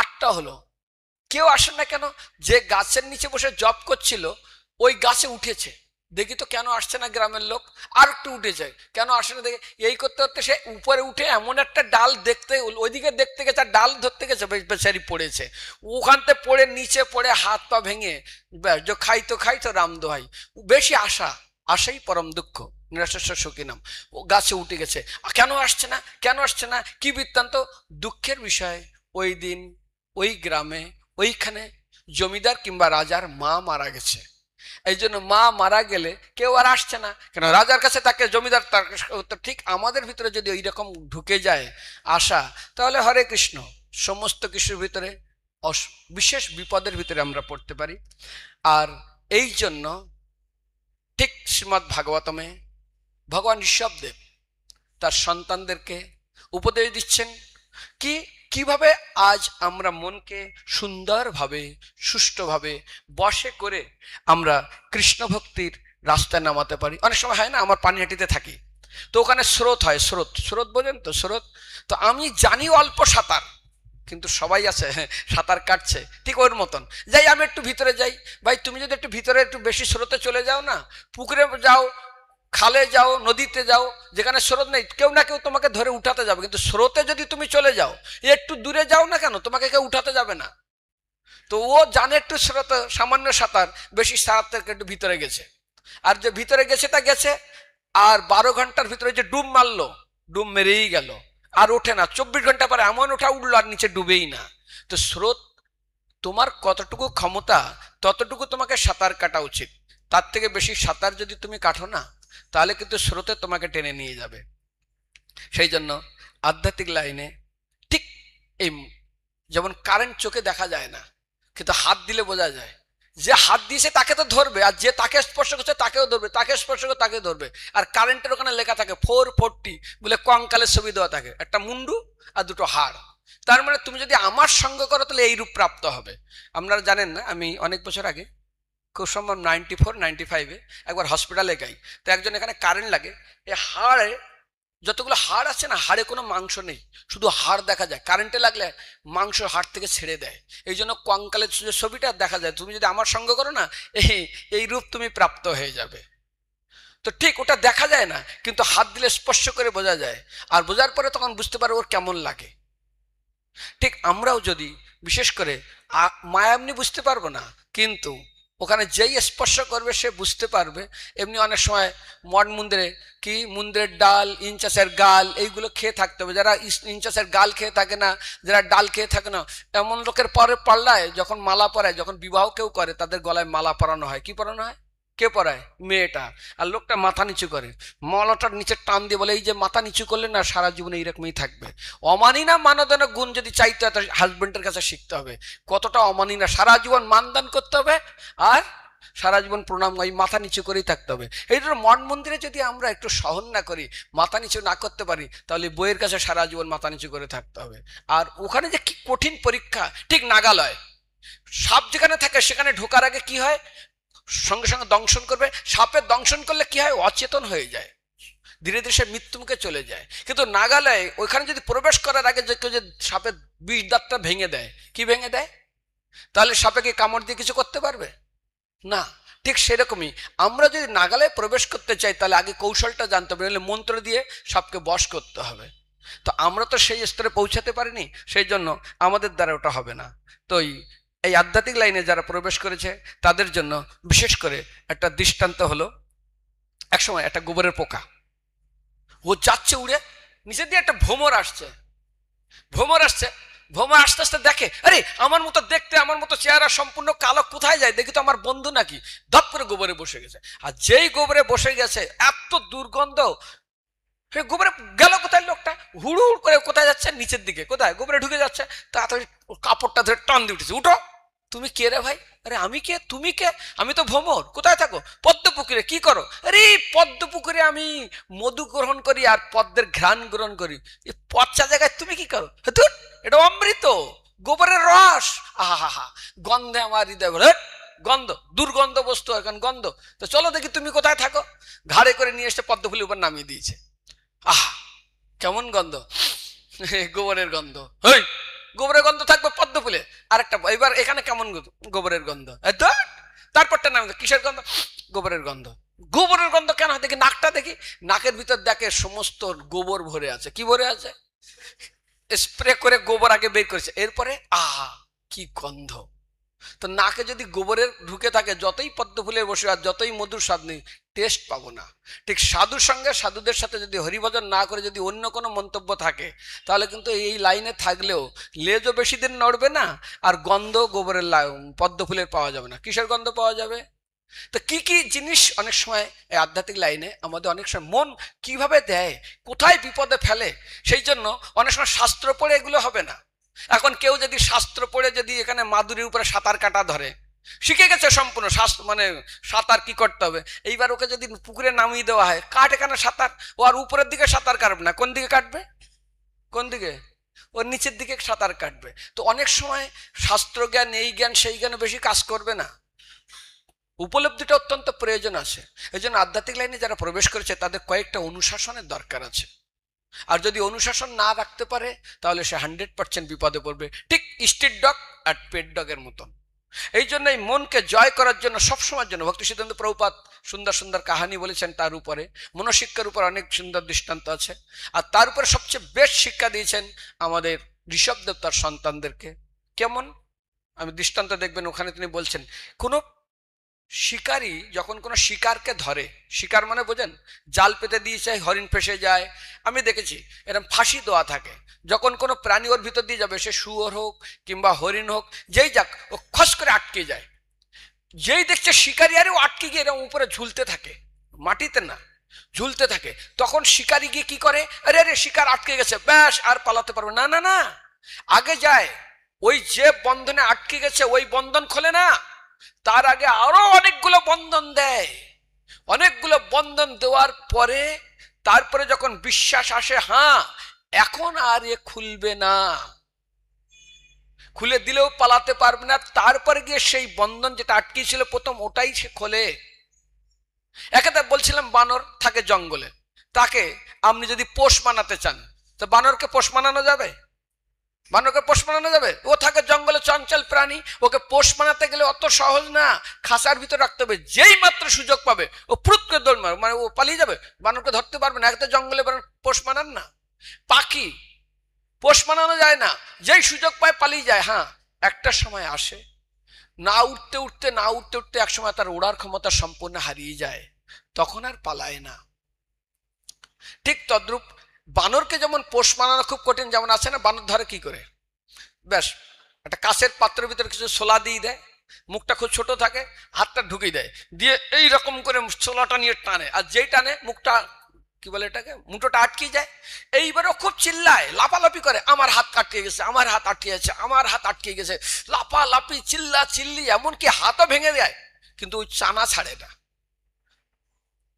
8টা হলো, কেউ আসে না কেন? যে গাছের নিচে বসে জব করছিল ওই গাছে উঠেছে, দেখি তো কেন আসছে না গ্রামের লোক, আর একটু উঠে যায়, কেন আসে না দেখে, এই করতে করতে সে উপরে উঠে এমন একটা ডাল দেখতে, ওইদিকে দেখতে গেছে, আর ডাল ধরতে গেছে, বেচারি পড়েছে, ওখানতে পড়ে নিচে পড়ে হাত পা ভেঙে, যে খাই তো রাম দোহাই, বেশি আশাই পরম দুঃখ, নিরাশেশ্বর সুখী নাম, ও গাছে উঠে গেছে। কেন আসছে না, কেন আসছে না, কি বৃত্তান্ত? দুঃখের বিষয়, ওই দিন ওই গ্রামে ওইখানে জমিদার কিংবা রাজার মা মারা গেছে। এই জন্য মা মারা গেলে কেউ আর আসছে না, কেন রাজার কাছে তাকে, জমিদার তার। ঠিক আমাদের ভিতরে যদি ওই রকম ঢুকে যায় আশা, তাহলে হরে কৃষ্ণ সমস্ত কিছুর ভিতরে বিশেষ বিপদের ভিতরে আমরা পড়তে পারি। আর এই জন্য ঠিক শ্রীমদ্ ভাগবতমে ভগবান ঋষভদেব তার সন্তানদেরকে উপদেশ দিচ্ছেন কি, কিভাবে আজ আমরা মনকে সুন্দরভাবে সুষ্ঠুভাবে বশে করে আমরা কৃষ্ণ ভক্তির রাস্তায় নামাতে পারি। অনেক সময় হয় না, আমার পানিহাটিতে থাকি, তো ওখানে স্রোত হয়, স্রোত বোঝেন তো, স্রোত। তো আমি জানি অল্প সাঁতার, কিন্তু সবাই আছে সাঁতার কাটছে, ঠিক ওর মতন যাই আমি একটু ভিতরে যাই। ভাই তুমি যদি একটু ভিতরে একটু বেশি স্রোতে চলে যাও না, পুকুরে যাও, খালে যাও, নদীতে যাও, যেখানে স্রোত নেই, কেউ না কেউ তোমাকে ধরে উঠাতে যাবে। কিন্তু স্রোতে যদি তুমি চলে যাও, একটু দূরে যাও না কেন, তোমাকে কেউ উঠাতে যাবে না। তো ও জানে একটু স্রোত, সামান্য সাঁতার, বেশি সাঁতার থেকে একটু ভিতরে গেছে, আর যে ভিতরে গেছে তা গেছে, আর 12 ঘন্টার ভিতরে যে ডুব মারলো, ডুব মেরেই গেল, আর ওঠে না। 24 ঘন্টা পরে এমন ওঠা উঠলো আর নিচে ডুবেই না। তো স্রোত, তোমার কতটুকু ক্ষমতা ততটুকু তোমাকে সাঁতার কাটা উচিত, তার থেকে বেশি সাঁতার যদি তুমি কাটো না, তাহলে কিন্তু স্রোতে তোমাকে টেনে নিয়ে যাবে। সেই জন্য আধ্যাত্মিক লাইনে ঠিক এই, যেমন কারেন্ট চোখে দেখা যায় না, কিন্তু হাত দিলে বোঝা যায়, যে হাত দিয়েছে তাকে তো ধরবে, আর যে তাকে স্পর্শ করছে তাকেও ধরবে, তাকে স্পর্শ করে তাকে ধরবে। আর কারেন্টের ওখানে লেখা থাকে 440 বলে, কঙ্কালের ছবি দেওয়া থাকে, একটা মুন্ডু আর দুটো হাড়। তার মানে তুমি যদি আমার সঙ্গ করো তাহলে এই রূপ প্রাপ্ত হবে। আপনারা জানেন না, আমি অনেক বছর আগে, খুব সম্ভব 94-95-এ একবার হসপিটালে যাই। তো একজন এখানে কারেন্ট লাগে, এই হাড়ে যতগুলো হাড় আছে না, হাড়ে কোনো মাংস নেই, শুধু হাড় দেখা যায়। কারেন্টে লাগলে মাংস হাড় থেকে ছেড়ে দেয়, এই জন্য কঙ্কালের ছবিটা দেখা যায়। তুমি যদি আমার সঙ্গ করো না, এই রূপ তুমি প্রাপ্ত হয়ে যাবে। তো ঠিক ওটা দেখা যায় না, কিন্তু হাত দিলে স্পর্শ করে বোঝা যায়, আর বোঝার পরে তখন বুঝতে পারো ওর কেমন লাগে। ঠিক আমরাও যদি বিশেষ করে মায়া এমনি বুঝতে পারবো না, কিন্তু ওখানে যেই স্পর্শ করবে সে বুঝতে পারবে। এমনি অনেক সময় মঠ মন্দিরে কি, মন্দিরের ডাল, ইনচাসের গাল, এইগুলো খেয়ে থাকতে হবে। যারা ইনচাসের গাল খেয়ে থাকে না, যারা ডাল খেয়ে থাকে না, এমন লোকের পরে পাল্লায় যখন মালা পরায়, যখন বিবাহ কেউ করে তাদের গলায় মালা পরানো হয়। কি পরানো হয়? কে পরায়? মেয়েটা। আর লোকটা মাথা নিচু করে, মলাটার নিচে টান দিয়ে বলে, এই যে মাথা নিচু করলে না, সারা জীবনে এইরকমই থাকবে। অমানি না মানদান গুণ যদি চাইতে হয়, তার হাজবেন্ডের কাছে শিখতে হবে কতটা অমানি না, সারা জীবন মানদান করতে হবে, আর সারা জীবন প্রণাম, ওই মাথা নিচু করেই থাকতে হবে। এই জন্য মঠ মন্দিরে যদি আমরা একটু সহন না করি, মাথা নিচু না করতে পারি, তাহলে বইয়ের কাছে সারা জীবন মাথা নিচু করে থাকতে হবে। আর ওখানে যে কি কঠিন পরীক্ষা, ঠিক নাগালয় সাপ যেখানে থাকে সেখানে ঢোকার আগে কি হয়, সঙ্গে সঙ্গে দংশন করবে। সাপের দংশন করলে কি হয়, অচেতন হয়ে যায়, ধীরে ধীরে সে মৃত্যুমুখে চলে যায়। কিন্তু নাগালয়ে ওইখানে যদি প্রবেশ করার আগে যে কেউ যে সাপের বিষ দাঁতটা ভেঙে দেয়, কি ভেঙে দেয়, তাহলে সাপে কি কামড় দিয়ে কিছু করতে পারবে না। ঠিক সেরকমই আমরা যদি নাগালে প্রবেশ করতে চাই তাহলে আগে কৌশলটা জানতে হবে, নাহলে মন্ত্র দিয়ে সাপকে বশ করতে হবে। তো আমরা তো সেই স্তরে পৌঁছাতে পারিনি, সেই জন্য আমাদের দ্বারা ওটা হবে না। তো এই আধ্যাত্মিক লাইনে যারা প্রবেশ করেছে তাদের জন্য বিশেষ করে একটা দৃষ্টান্ত হলো, একসময় একটা গোবরের পোকা, ও যাচ্ছে উড়ে, নিচে দিয়ে একটা ভ্রমর আসছে, ভ্রমর আস্তে আস্তে দেখে, আরে আমার মতো দেখতে, আমার মতো চেহারা সম্পূর্ণ কালো, কোথায় যায় দেখি তো আমার বন্ধু নাকি, ধপ করে গোবরে বসে গেছে। আর যেই গোবরে বসে গেছে এত দুর্গন্ধ, গোবরে গেল কোথায় লোকটা, হুড় হুড় করে কোথায় যাচ্ছে, নিচের দিকে, কোথায় গোবরে ঢুকে যাচ্ছে। তাড়াতাড়ি কাপড়টা ধরে টান দিয়ে উঠেছে, উঠো, তুমি কে রে ভাই? আরে আমি কে, তুমি কে? আমি তো ভ্রমর। কোথায় থাকো? পদ্মপুকুরে। কি করো? আরে পদ্মপুকুরে আমি মধু গ্রহণ করি আর পদ্মের ঘ্রাণ গ্রহণ করি। এই পচা জায়গায় তুমি কি করো? ধুর, এটা অমৃত, গোবরের রস, আহা হা, গন্ধে আমার হৃদয় ভরে, গন্ধ, দুর্গন্ধ বস্তু, এখন গন্ধ। তো চলো দেখি তুমি কোথায় থাকো। ঘাড়ে করে নিয়ে এসে পদ্মফুলের উপর নামিয়ে দিয়েছে। আহা, কেমন গন্ধ, গোবরের গন্ধ। হই, গোবরের গন্ধ থাকবে পদ্ম ফুলে, আরেকটা এবার এখানে কেমন গোবরের গন্ধ। তারপরটা নাম কিসের গন্ধ? গোবরের গন্ধ। গোবরের গন্ধ কেন? দেখি নাকটা, দেখি নাকের ভিতর দেখে সমস্ত গোবর ভরে আছে। কি ভরে আছে? স্প্রে করে গোবর আগে বের করেছে, এরপরে আহা কি গন্ধ। তো নাকে যদি গোবরের ঢুকে থাকে, যতই পদ্ম ফুলের বসে আর যতই মধুর স্বাদ নেই, টেস্ট পাবো না। ঠিক সাধুর সঙ্গে, সাধুদের সাথে যদি হরিভজন না করে যদি অন্য কোনো মন্তব্য থাকে, তাহলে কিন্তু এই লাইনে থাকলেও লেজও বেশি দিন নড়বে না, আর গন্ধ গোবরের পদ্ম ফুলের পাওয়া যাবে না। কিসের গন্ধ পাওয়া যাবে? তো কি কি জিনিস অনেক সময় এই আধ্যাত্মিক লাইনে আমাদের অনেক সময় মন কিভাবে দেয়, কোথায় বিপদে ফেলে। সেই জন্য অনেক সময় শাস্ত্র পড়ে এগুলো হবে না। এখন কেউ যদি শাস্ত্র পড়ে যদি এখানে মাদুরির উপরে সাঁতার কাটা ধরে, শিখে গেছে সম্পূর্ণ শাস্ত্র, মানে সাঁতার কি করতে হবে, এইবার ওকে যদি পুকুরে নামিয়ে দেওয়া হয়, কাট এখানে সাঁতার, ও আর উপরের দিকে সাঁতার কাটবে না, কোন দিকে কাটবে? কোন দিকে? ওর নিচের দিকে সাঁতার কাটবে। তো অনেক সময় শাস্ত্র জ্ঞান, এই জ্ঞান সেই জ্ঞানে বেশি কাজ করবে না, উপলব্ধিটা অত্যন্ত প্রয়োজন আছে। এই জন্য আধ্যাত্মিক লাইনে যারা প্রবেশ করেছে তাদের কয়েকটা অনুশাসনের দরকার আছে। আর যদি অনুশাসন না রাখতে পারে তাহলে সে 100% বিপদে পড়বে, ঠিক স্ট্রিট ডগ আর পেট ডগের মতন। এই জন্য এই মনকে জয় করার জন্য সবসময়ের জন্য ভক্তি সিদ্ধান্ত প্রভুপাদ সুন্দর সুন্দর কাহানি বলেছেন, তার উপরে মনশিক্ষার উপর অনেক সুন্দর দৃষ্টান্ত আছে। আর তার উপরে সবচেয়ে বেস্ট শিক্ষা দিয়েছেন আমাদের ঋষভদেব তার সন্তানদেরকে। কেমন? আমি দৃষ্টান্ত দেখবেন, ওখানে তিনি বলছেন, কোনো শিকারী যখন কোনো শিকারকে ধরে, শিকার মানে বোঝেন, জাল পেতে দিয়েছে, হরিণ ফেসে যায়, আমি দেখেছি এরকম ফাঁসি দেওয়া থাকে। যখন কোনো প্রাণী ওর ভিতর দিয়ে যাবে, সে শুয়োর হোক কিংবা হরিণ হোক, যেই যাক, ও খস করে আটকে যায়। যেই দেখছে শিকারী আরে ও আটকে গিয়ে এরকম উপরে ঝুলতে থাকে, মাটিতে না, ঝুলতে থাকে, তখন শিকারী গিয়ে কি করে, আরে আরে শিকার আটকে গেছে, ব্যাস আর পালাতে পারবে না, না না, আগে যায়, ওই যে বন্ধনে আটকে গেছে ওই বন্ধন খোলে না, তার আগে আরো অনেকগুলো বন্ধন দেয়। অনেকগুলো বন্ধন দেওয়ার পরে তারপরে যখন বিশ্বাস আসে, হ্যাঁ এখন আর এ খুলবে না, খুলে দিলেও পালাতে পারবে না, তারপরে গিয়ে সেই বন্ধন যেটা আটকে ছিল প্রথম, ওটাই সে খোলে। একেতে বলছিলাম, বানর থাকে জঙ্গলে, তাকে আপনি যদি পোষ মানাতে চান, তো বানরকে পোষ মানানো যাবে? বানরকে পোষ মানানো যাবে? ও থাকে জঙ্গলে, চঞ্চল প্রাণী, ওকে পোষ মানাতে গেলে অত সহজ না, খাঁচার ভিতর রাখতে হবে, যেই মাত্র সুযোগ পাবে ও ফুট করে দৌড় মারবে, মানে ও পালিয়ে যাবে, বানরকে ধরতে পারবে না। একটা জঙ্গলে পোষ মানান না। পাখি পোষ মানানো যায় না, যেই সুযোগ পায় পালিয়ে যায়। হ্যাঁ, একটা সময় আসে, না উঠতে উঠতে না উঠতে উঠতে এক সময় তার ওড়ার ক্ষমতা সম্পূর্ণ হারিয়ে যায়, তখন আর পালায় না। ঠিক তদ্রূপ বানরকে যেমন পোষ মানানো খুব কঠিন, যেমন আছে না, বানর ধরে কি করে, ব্যাস একটা কাঁচের পাত্রের ভিতরে কিছু ছোলা দিয়ে দেয়, মুখটা খুব ছোট থাকে, হাতটা ঢুকিয়ে দেয়, দিয়ে এই রকম করে ছোলাটা নিয়ে টানে, আর যেই টানে মুখটা, কি বলে এটাকে, মুঠোটা আটকে যায়। এইবারও খুব চিল্লায়, লাপালাপি করে, আমার হাত আটকে গেছে, আমার হাত আটকে গেছে, আমার হাত আটকে গেছে, লাপালাপি, চিল্লা চিল্লি, এমনকি হাতও ভেঙে দেয়, কিন্তু ওই চানা ছাড়ে না।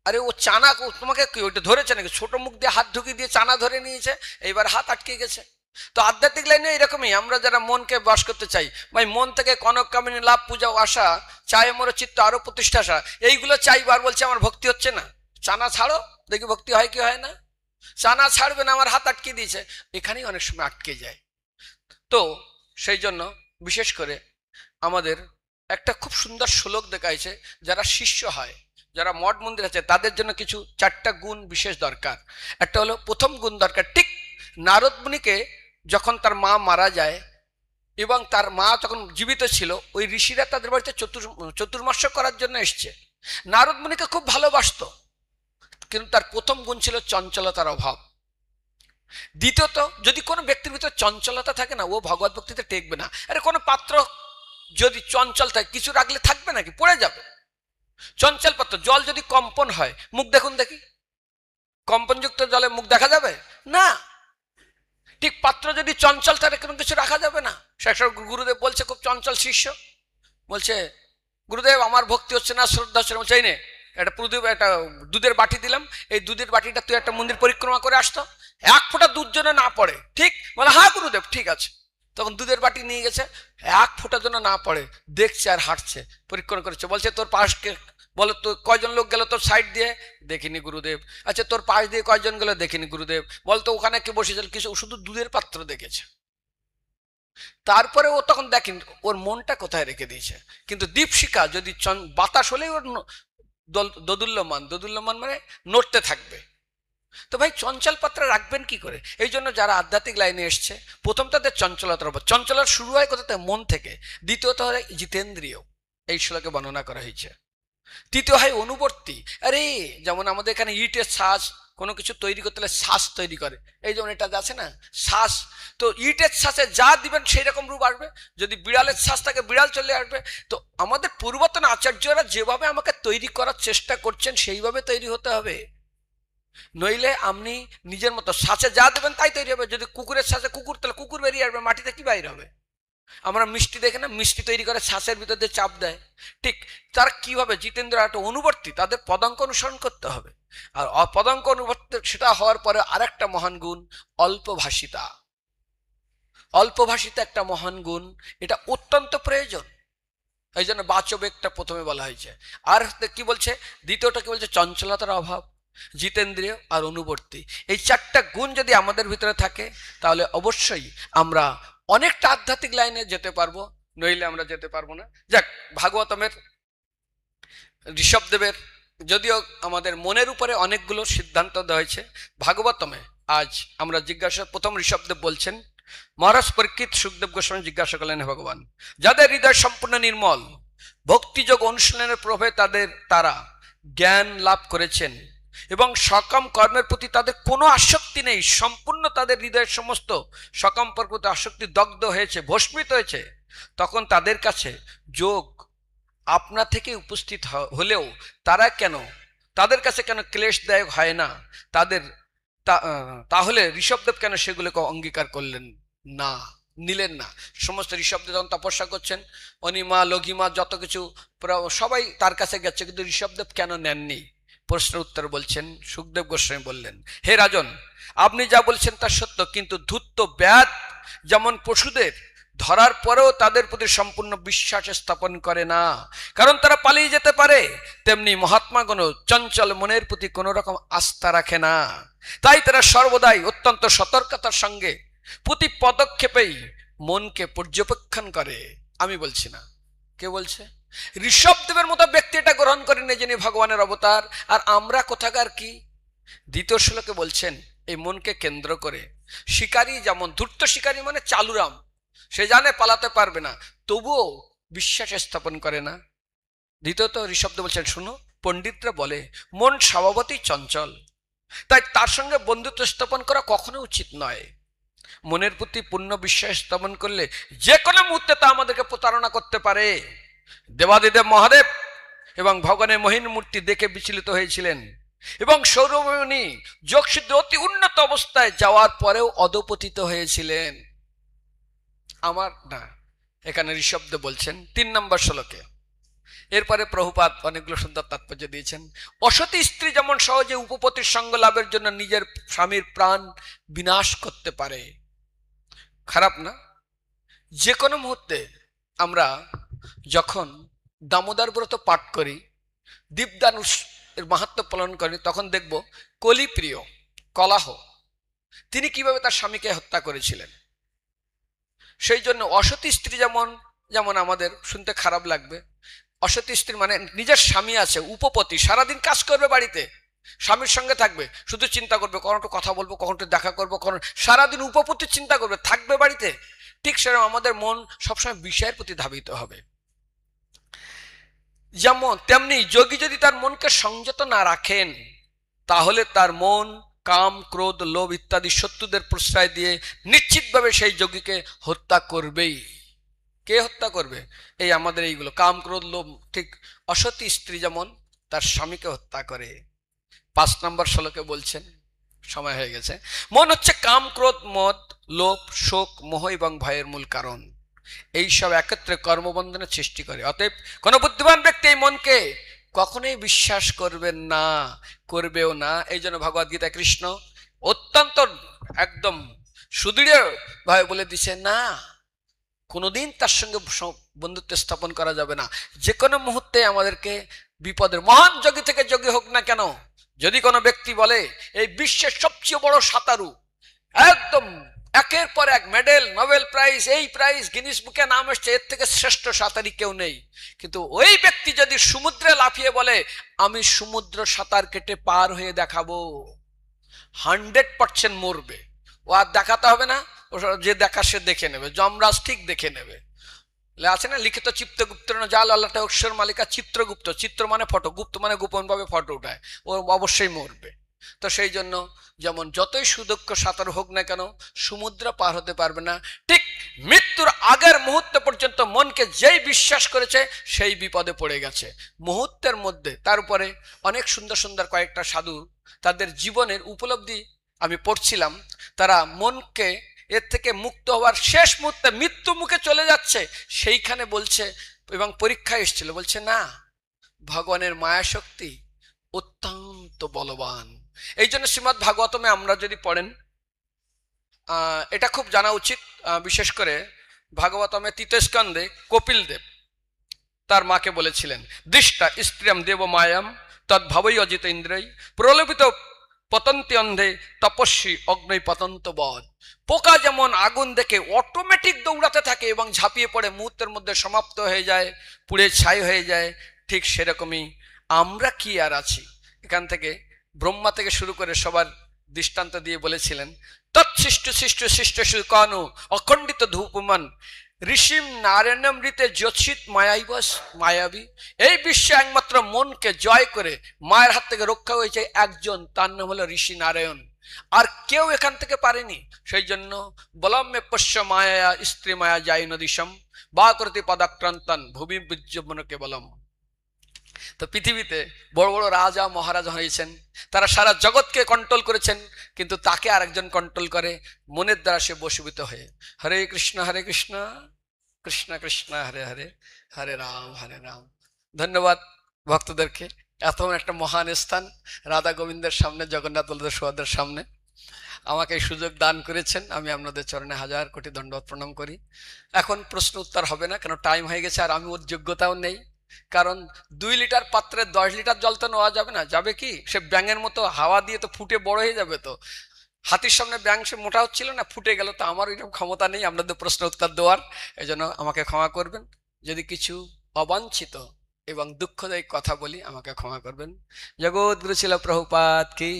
আরে ও চানা তোমাকে কি ওইটা ধরেছে নাকি? ছোট মুখ দিয়ে হাত ঢুকিয়ে দিয়ে চানা ধরে নিয়েছে, এইবার হাত আটকে গেছে। তো আধ্যাত্মিক লাইনে এরকমই, আমরা যারা মনকে বশ করতে চাই, ভাই মন থেকে কনক কামিনী লাভ পূজা আশা চাই, মোর চিত্ত আরো প্রতিষ্ঠা আসা, এইগুলো চাইবার বলছে আমার ভক্তি হচ্ছে না। চানা ছাড়ো দেখি ভক্তি হয় কি হয় না। চানা ছাড়বে না, আমার হাত আটকে দিয়েছে, এখানেই অনেক সময় আটকে যায়। তো সেই জন্য বিশেষ করে আমাদের একটা খুব সুন্দর শ্লোক দেখাইছে, যারা শিষ্য হয়, যারা মঠ মন্দির আছে, তাদের জন্য কিছু 4টা গুণ বিশেষ দরকার। একটা হলো, প্রথম গুণ দরকার, ঠিক নারদ মুনিকে যখন তার মা মারা যায় এবং তার মা তখন জীবিত ছিল, ওই ঋষিরা তাদের বাড়িতে চতুর্মাস্য করার জন্য এসছে। নারদ মুনিকে খুব ভালোবাসতো, কিন্তু তার প্রথম গুণ ছিল চঞ্চলতার অভাব। দ্বিতীয়ত, যদি কোনো ব্যক্তির ভিতরে চঞ্চলতা থাকে না, ও ভগবত ভক্তিতে টেকবে না। আরে কোনো পাত্র যদি চঞ্চল থাকে, কিছু রাখলে থাকবে নাকি? পড়ে যাবে। চঞ্চল পাত্র, জল যদি কম্পন হয়, মুখ দেখুন দেখি, কম্পনযুক্ত জলে মুখ দেখা যাবে না। ঠিক পাত্র যদি চঞ্চল থাকে, কোনো কিছু রাখা যাবে না। গুরুদেব বলছে, খুব চঞ্চল শিষ্য বলছে, গুরুদেব আমার ভক্তি হচ্ছে না, শ্রদ্ধা হচ্ছে না। বলছে, এই নে একটা একটা দুধের বাটি দিলাম, এই দুধের বাটিটা তুই একটা মন্দির পরিক্রমা করে আসতো, 1 ফোঁটা দুধ যেন না পড়ে। ঠিক বলে, হ্যাঁ গুরুদেব ঠিক আছে। তখন দুধের বাটি নিয়ে গেছে, 1 ফোঁটা যেন না পড়ে, দেখছে আর হাঁটছে, পরিক্রমা করেছে। বলছে, তোর পাশকে বলো তো কয়জন লোক গেল তোর সাইড দিয়ে? দেখিনি গুরুদেব। আচ্ছা, তোর পাশ দিয়ে কয়জন গেল? দেখিনি গুরুদেব। বলতো ওখানে কি বসেছিল? কিছু, শুধু দুধের পাত্র দেখেছে। তারপরে ও তখন দেখেন ওর মনটা কোথায় রেখে দিয়েছে। কিন্তু দীপশিখা যদি বাতাস হলেই ওর দোদুল্যমান মানে নড়তে থাকবে। তো ভাই, চঞ্চল পাত্র রাখবেন কি করে? এই জন্য যারা আধ্যাত্মিক লাইনে এসছে, প্রথম তাদের চঞ্চলতার উপর। চঞ্চলতা শুরু হয় কোথা থেকে? মন থেকে। দ্বিতীয়ত হয় জিতেন্দ্রিয়, এই শ্লোকে বর্ণনা করা হয়েছে। তৃতীয় হয় অনুবর্তী। আরে যেমন আমাদের এখানে ইটের শ্বাস, কোনো কিছু তৈরি করতে হলে শ্বাস তৈরি করে, এই যেমন এটা আছে না, শ্বাস। তো ইটের শ্বাসে যা দিবেন সেই রকম রূপ আসবে। যদি বিড়ালের শ্বাস থাকে, বিড়াল চলে আসবে। তো আমাদের পূর্বতন আচার্যরা যেভাবে আমাকে তৈরি করার চেষ্টা করছেন, সেইভাবে তৈরি হতে হবে। নইলে আপনি নিজের মতো শ্বাসে যা দেবেন তাই তৈরি হবে। যদি কুকুরের শ্বাসে কুকুর, তাহলে কুকুর বেরিয়ে আসবে, মাটিতে কি বাইর হবে? আমরা মিষ্টি দেখে না, মিষ্টি তৈরি করে শ্বাসের ভিতর দিয়ে চাপ দেয়। ঠিক তারা কিভাবে জিতেন্দ্র একটা অনুবর্তী, তাদের পদাঙ্ক অনুসরণ করতে হবে। আর অপদাঙ্ক অনুবর্তী সেটা হওয়ার পরে আরেকটা মহান গুণ, অল্পভাষিতা। অল্পভাষিতা একটা মহান গুণ, এটা অত্যন্ত প্রয়োজন। এই জন্য বাচবেগটা প্রথমে বলা হয়েছে। আর কি বলছে? দ্বিতীয়টা কি বলছে? চঞ্চলতার অভাব, জিতেন্দ্রিয় আর অনুবর্তী। এই 4টা গুণ যদি আমাদের ভিতরে থাকে, তাহলে অবশ্যই আমরা অনেকটা আধ্যাত্মিক লাইনে যেতে পারবো, নইলে আমরা যেতে পারবো না। যাক, ভাগবতমের ঋষভদেবের যদিও আমাদের মনের উপরে অনেকগুলো সিদ্ধান্ত দেওয়া হয়েছে, ভাগবতমে আজ আমরা জিজ্ঞাসা, প্রথম ঋষভদেব বলছেন, মহারাজ পরীক্ষিত সুখদেব গোস্বামী জিজ্ঞাসা করলেন, হে ভগবান, যাদের হৃদয় সম্পূর্ণ নির্মল, ভক্তিযোগ অনুশীলনের প্রভাবে তারা জ্ঞান লাভ করেছেন এবং সকাম কর্মের প্রতি তাদের কোনো আসক্তি নেই, সম্পূর্ণ তাদের হৃদয়ের সমস্ত সকাম প্রতি আসক্তি দগ্ধ হয়েছে, ভস্মিত হয়েছে, তখন তাদের কাছে যোগ আপনা থেকে উপস্থিত হলেও তাদের কাছে কেন ক্লেশদায়ক হয় না? তাহলে ঋষভদেব কেন সেগুলোকে অঙ্গীকার করলেন না, নিলেন না? সমস্ত ঋষভদেব যখন তপস্যা করছেন, অনিমা লঘিমা যত কিছু সবাই তার কাছে গেছে, কিন্তু ঋষভদেব কেন নেননি? প্রশ্নের উত্তর বলছেন সুখদেব গোস্বামী বললেন, হে রাজন, আপনি যা বলছেন তা সত্য, কিন্তু ধূর্ত ব্যাধ যেমন পশুদের ধরার পরেও তাদের প্রতি সম্পূর্ণ বিশ্বাস স্থাপন করে না, কারণ তারা পালিয়ে যেতে পারে, তেমনি মহাত্মাগণ চঞ্চল মনের প্রতি কোনো রকম আস্থা রাখে না। তাই তারা সর্বদাই অত্যন্ত সতর্কতার সঙ্গে প্রতি পদক্ষেপেই মনকে পর্যবেক্ষণ করে। আমি বলছি না, কে বলছে? ঋষভদেবের মতো ব্যক্তি এটা গ্রহণ করেন, যিনি ভগবানের অবতার। আর আমরা কোথাকার কি? দ্বিতীয় শ্লোকে বলছেন, এই মনকে কেন্দ্র করে শিকারী, যেমন ধূর্ত শিকারী মানে চালুরাম, সে জানে পালাতে পারবে না, তবুও বিশ্বাস স্থাপন করে না। দ্বিতীয়ত ঋষভদেব বলছেন, শুনো, পণ্ডিতরা বলে মন স্বভাবতই চঞ্চল, তাই তার সঙ্গে বন্ধুত্ব স্থাপন করা কখনো উচিত নয়। মনের প্রতি পূর্ণ বিশ্বাস স্থাপন করলে যে কোনো মুহূর্তে তা আমাদেরকে প্রতারণা করতে পারে। দেবাদিদেব মহাদেব এবং ভগবানের মহিন মূর্তি দেখে বিচলিত হয়েছিলেন এবং সৌরভমণি যোগসিদ্ধ অতি উন্নত অবস্থায় যাওয়ার পরেও অধপতিত হয়েছিলেন। আমার না, এখানে ঋষভদেব বলছেন 3 নম্বর শ্লোকে। এরপরে প্রভুপাদ অনেকগুলো সুন্দর তাৎপর্য দিয়েছেন। অসতী স্ত্রী যেমন সহজে উপপতির সঙ্গ লাভের জন্য নিজের স্বামীর প্রাণ বিনাশ করতে পারে। খারাপ না? যে কোনো মুহূর্তে আমরা যখন দামোদর ব্রত পাঠ করি, দীপদানুষ এর মাহাত্ম্য পালন করি, তখন দেখব কলিপ্রিয় কলাহ তিনি কিভাবে তার স্বামীকে হত্যা করেছিলেন। সেই জন্য অসতী স্ত্রী যেমন যেমন আমাদের শুনতে খারাপ লাগবে, অসতী স্ত্রী মানে নিজের স্বামী আছে, উপপতি, সারাদিন কাজ করবে বাড়িতে, স্বামীর সঙ্গে থাকবে, শুধু চিন্তা করবে কখন একটু কথা বলবো, কখন একটু দেখা করবো, কখন, সারাদিন উপপতির চিন্তা করবে, থাকবে বাড়িতে। ঠিক সেরকম আমাদের মন সবসময় বিষয়ের প্রতি ধাবিত হবে। যেমন তেমনি যোগী যদি তার মনকে সংযত না রাখেন, তাহলে তার মন কাম, ক্রোধ, লোভ ইত্যাদি শত্রুদের প্রশ্রয় দিয়ে নিশ্চিতভাবে সেই যোগীকে হত্যা করবেই। কে হত্যা করবে? এই আমাদের এইগুলো কাম, ক্রোধ, লোভ। ঠিক অসতী স্ত্রী যেমন তার স্বামীকে হত্যা করে। 5 নম্বর শ্লোকে বলছেন, সময় হয়ে গেছে। মন হচ্ছে কাম, ক্রোধ, মদ, লোভ, শোক, মোহ এবং ভয়ের মূল কারণ। এইসব একত্রে কর্মবন্ধনের সৃষ্টি করে। অতএব কোন বুদ্ধিমান ব্যক্তি এই মনকে কখনোই বিশ্বাস করবেন না, করবেও না। এই জন্য ভগবদ গীতা কৃষ্ণ অত্যন্ত একদম সুদৃঢ় ভাবে বলে দিছে, না, কোনোদিন তার সঙ্গে বন্ধুত্ব স্থাপন করা যাবে না। যে কোনো মুহূর্তে আমাদেরকে বিপদের, মহান যোগী থেকে যোগী হোক না কেন, যদি কোনো ব্যক্তি বলে এই বিশ্বের সবচেয়ে বড় সাঁতারু, একদম একের পর এক মেডেল, নোবেল প্রাইজ, এই প্রাইজ, গিনিস বুকে নাম এসছে, এর থেকে শ্রেষ্ঠ সাঁতারি কেউ নেই, কিন্তু ওই ব্যক্তি যদি সমুদ্রে লাফিয়ে বলে আমি সমুদ্র সাঁতার কেটে পার হয়ে দেখাবো, 100% মরবে। ও আর দেখাতে হবে না, ও যে দেখা সে দেখে নেবে, যমরাজ ঠিক দেখে নেবে। আছে না লিখিত চিত্রগুপ্ত জাল আল্লাহ অক্ষর মালিকা চিত্রগুপ্ত, চিত্র মানে ফটো, গুপ্ত মানে গোপন ভাবে ফটো উঠায়, ও অবশ্যই মরবে। তো সেই জন্য যেমন যতই সুদক্ষ সাঁতার হোক না কেন সমুদ্র পার হতে পারবে না। ঠিক মৃত্যুর আগের মুহূর্ত পর্যন্ত মনকে যেই বিশ্বাস করেছে সেই বিপদে পড়ে গেছে মুহূর্তের মধ্যে। তারপরে অনেক সুন্দর সুন্দর কয়েকটা সাধু তাদের জীবনের উপলব্ধি আমি পড়ছিলাম, তারা মনকে এর থেকে মুক্ত হওয়ার শেষ মুহূর্তে মৃত্যু মুখে চলে যাচ্ছে, সেইখানে বলছে, এবং পরীক্ষা এসেছিল, বলছে না, ভগবানের মায়া শক্তি অত্যন্ত বলবান। এই জন্য শ্রীমদ্ ভাগবতমে আমরা যদি পড়েন, এটা খুব জানা উচিত, বিশেষ করে ভাগবতমে 3 স্কন্ধে কপিল দেব তার মাকে বলেছিলেন, দৃষ্টা স্ত্রিয়াম দেব মায়াম তদ্ভাবই অজিত ইন্দ্রই প্রলোভিত পতন্তি অন্ধে তপস্বী অগ্নৈ পতন্ত বধ। পোকা যেমন আগুন দেখে অটোমেটিক দৌড়াতে থাকে এবং ঝাঁপিয়ে পড়ে মুহূর্তের মধ্যে সমাপ্ত হয়ে যায়, পুড়ে ছাই হয়ে যায়, ঠিক সেরকমই আমরা কি আর আছি। এখান থেকে ব্রহ্মা থেকে শুরু করে সবার দৃষ্টান্ত দিয়ে বলেছিলেন, তৎসৃষ্ট সৃষ্ট সৃষ্ট কানু অখণ্ডিত ধূপমান ঋষিম নারায়ণমৃতে জ্যোৎসিত মায়াইবস মায়াবী। এই বিশ্বে একমাত্র মনকে জয় করে মায়ের হাত থেকে রক্ষা হয়েছে একজন, তার নাম হলো ঋষি নারায়ণ, আর কেউ এখান থেকে পারেনি। সেই জন্য বলম্মে পশ্য মায়া স্ত্রী মায়া যাই নদীশম বা করতে পদাক্রান্তন ভূমি বিজ্জমনকে বলম। তো পৃথিবীতে বড় বড় রাজা মহারাজা হয়েছেন, তারা সারা জগৎকে কন্ট্রোল করেছেন, কিন্তু তাকে আরেকজন কন্ট্রোল করে মনের দ্বারা সে বশীভূত হয়ে। হরে কৃষ্ণ কৃষ্ণ কৃষ্ণ হরে হরে, হরে রাম। ধন্যবাদ ভক্তদেরকে। এত একটা মহান স্থান রাধা গোবিন্দের সামনে, জগন্নাথ বলদেব সুভদ্রার সামনে আমাকে এই সুযোগ দান করেছেন, আমি আপনাদের চরণে 1000 কোটি দণ্ডবত প্রণাম করি। এখন প্রশ্ন উত্তর হবে না, কেন টাইম হয়ে গেছে, আর আমি ওর যোগ্যতাও নেই। কারণ 2 লিটার পাত্রে 10 লিটার জল তো নেওয়া যাবে না, যাবে কি, সে ব্যাঙের মতো হাওয়া দিয়ে তো ফুটে বড় হয়ে যাবে। তো হাতির সামনে ব্যাঙ সে মোটা হচ্ছিল না, ফুটে গেল। তো আমার এরকম ক্ষমতা নেই আপনাদের প্রশ্ন উত্তর দেওয়ার, এই জন্য আমাকে ক্ষমা করবেন। যদি কিছু অবাঞ্ছিত এবং দুঃখদায়ক কথা বলি আমাকে ক্ষমা করবেন। জগৎ গুরু ছিল প্রভুপাদ কি,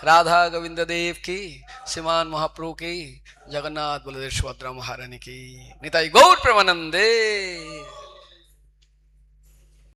রাধা গোবিন্দ দেব কি, শ্রীমান মহাপ্রভু কি, জগন্নাথ বলদেব সুভদ্রা মহারানী কি, নিতাই গৌর প্রেমানন্দে।